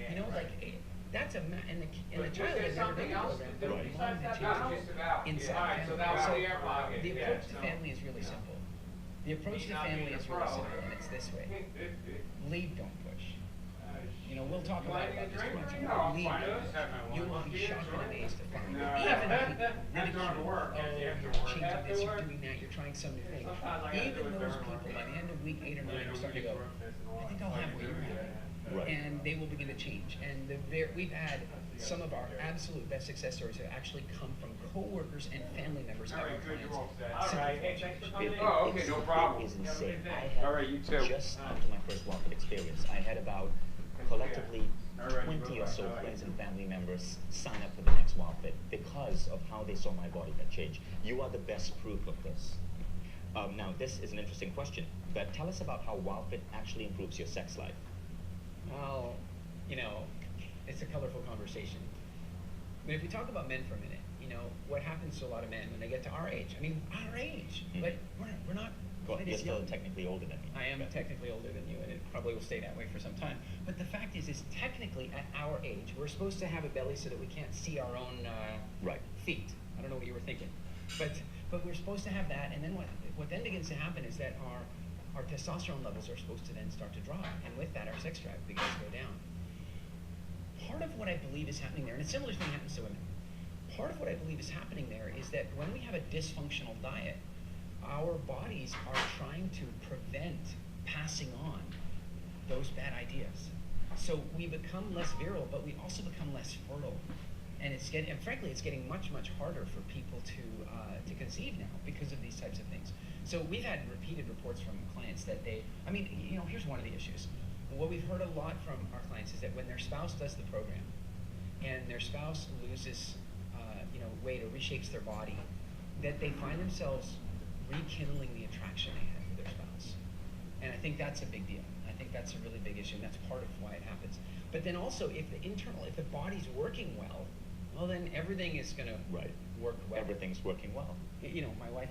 You know, like, that's a, and the child had never been in the program, but the mom had changed inside So family. that was So the air pocket. the Yeah, approach to so- family is really simple. The approach to family is really simple, and it's this way. Lead, don't push. You know, we'll talk about this much. Lead, you will be shocked and amazed to find that even ridicule, oh, you're changing this, you're doing that, you're trying some new thing. Even those people, by the end of week 8 or 9, are starting to go, I think I'll have what you're having. Right. And they will begin to change. And we've had some of our absolute best success stories have actually come from coworkers and family members of our clients. Oh, okay, no problem. It is insane. I had All right, you too. just after my first WildFit experience, I had about collectively All right, 20 or bye-bye. so All right. friends and family members sign up for the next WildFit because of how they saw my body had changed. You are the best proof of this. Now, this is an interesting question, but tell us about how WildFit actually improves your sex life. Well, you know, it's a colorful conversation. But if we talk about men for a minute, you know, what happens to a lot of men when they get to our age? I mean, our age, Mhm. but we're not Well, quite you're as still young. technically older than me. I am technically older than you, and it probably will stay that way for some time. But the fact is technically at our age, we're supposed to have a belly so that we can't see our own Right. feet. I don't know what you were thinking, but we're supposed to have that. And then what then begins to happen is that our testosterone levels are supposed to then start to drop, and with that, our sex drive begins to go down. Part of what I believe is happening there, and a similar thing happens to women. Part of what I believe is happening there is that when we have a dysfunctional diet, our bodies are trying to prevent passing on those bad ideas. So we become less virile, but we also become less fertile. And frankly, it's getting much, much harder for people to conceive now because of these types of things. So we've had repeated reports from clients that here's one of the issues. What we've heard a lot from our clients is that when their spouse does the program and their spouse loses weight or reshapes their body, that they find themselves rekindling the attraction they had for their spouse. And I think that's a big deal. I think that's a really big issue, and that's part of why it happens. But then also, if the body's working well, then everything is going to work well. Everything's working well. You know, my wife,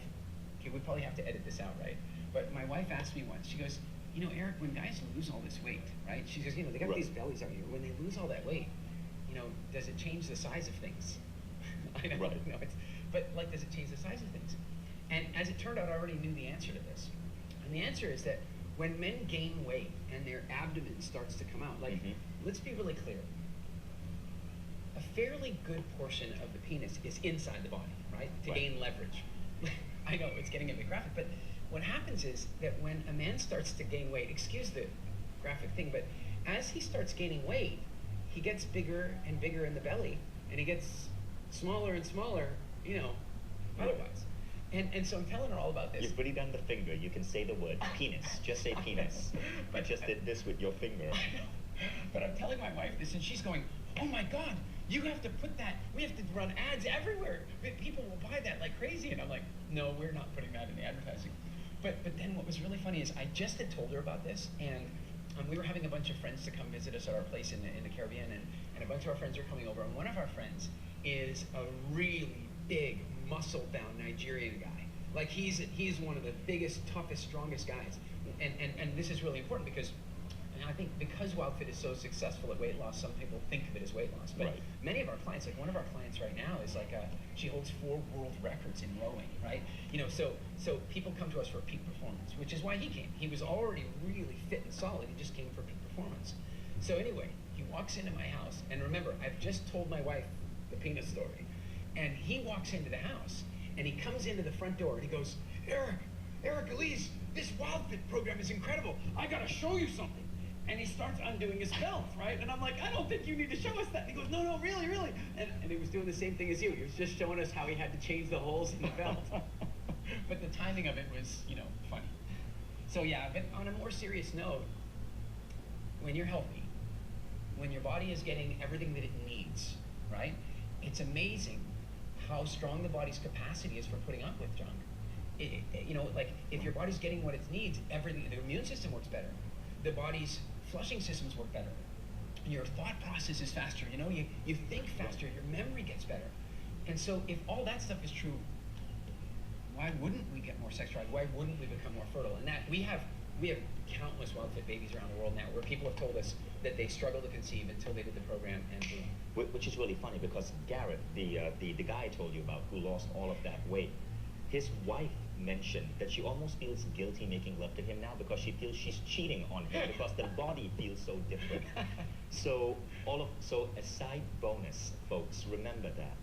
okay, we probably have to edit this out, right? But my wife asked me once, she goes, you know, Eric, when guys lose all this weight, right? She says, they got these bellies out here. When they lose all that weight, does it change the size of things? I know, Right. no, but does it change the size of things? And as it turned out, I already knew the answer to this. And the answer is that when men gain weight and their abdomen starts to come out, let's be really clear. A fairly good portion of the penis is inside the body, right? To gain leverage. I know, it's getting a bit graphic, but what happens is that when a man starts to gain weight, excuse the graphic thing, but as he starts gaining weight, he gets bigger and bigger in the belly, and he gets smaller and smaller, otherwise. And so I'm telling her all about this. You've really done the finger. You can say the word penis. Just say penis. You just did this with your finger. I know. But I'm telling my wife this, and she's going, oh my God, you have to put that, we have to run ads everywhere. People will buy that like crazy. And I'm like, no, we're not putting that in the advertising. But then what was really funny is I just had told her about this, and we were having a bunch of friends to come visit us at our place in the Caribbean, and a bunch of our friends are coming over, and one of our friends is a really big, muscle-bound Nigerian guy. Like he's one of the biggest, toughest, strongest guys. And this is really important because I think because WildFit is so successful at weight loss, some people think of it as weight loss. But many of our clients, like one of our clients right now is she holds 4 world records in rowing, right? So people come to us for peak performance, which is why he came. He was already really fit and solid. He just came for peak performance. So anyway, he walks into my house, and remember, I've just told my wife the penis story. And he walks into the house, and he comes into the front door, and he goes, Eric Elise, this WildFit program is incredible. I gotta show you something. And he starts undoing his belt, right? And I'm like, I don't think you need to show us that. And he goes, no, really, really. And he was doing the same thing as you. He was just showing us how he had to change the holes in the belt. But the timing of it was, funny. So yeah, but on a more serious note, when you're healthy, when your body is getting everything that it needs, right? It's amazing how strong the body's capacity is for putting up with junk. If your body's getting what it needs, the immune system works better. The body's flushing systems work better. Your thought process is faster. You think faster. Your memory gets better. And so if all that stuff is true, why wouldn't we get more sex drive? Why wouldn't we become more fertile? And that we have countless WildFit babies around the world now where people have told us that they struggle to conceive until they did the program and boom. Which is really funny because Garrett, the guy I told you about who lost all of that weight, his wife mentioned that she almost feels guilty making love to him now because she feels she's cheating on him because the body feels so different. So a side bonus, folks, remember that.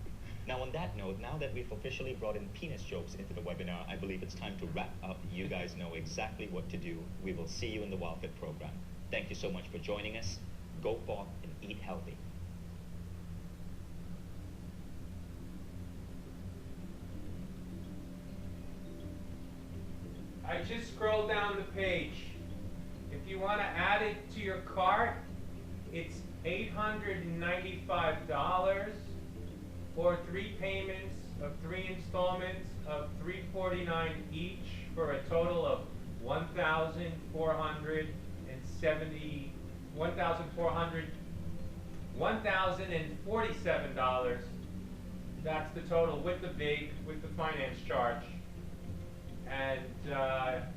Now on that note, now that we've officially brought in penis jokes into the webinar, I believe it's time to wrap up. You guys know exactly what to do. We will see you in the WildFit program. Thank you so much for joining us. Go forth and eat healthy. I just scrolled down the page. If you want to add it to your cart, it's $895, or 3 payments of 3 installments of $349 each, for a total of $1,047. That's the total with the finance charge. And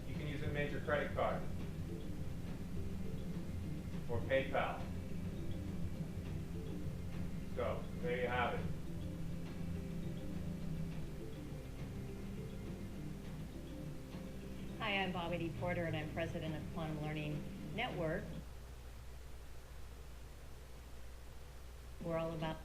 you can use a major credit card or PayPal. So there you have it. Hi, I'm Bobby D. Porter, and I'm president of Quantum Learning Network. We're all about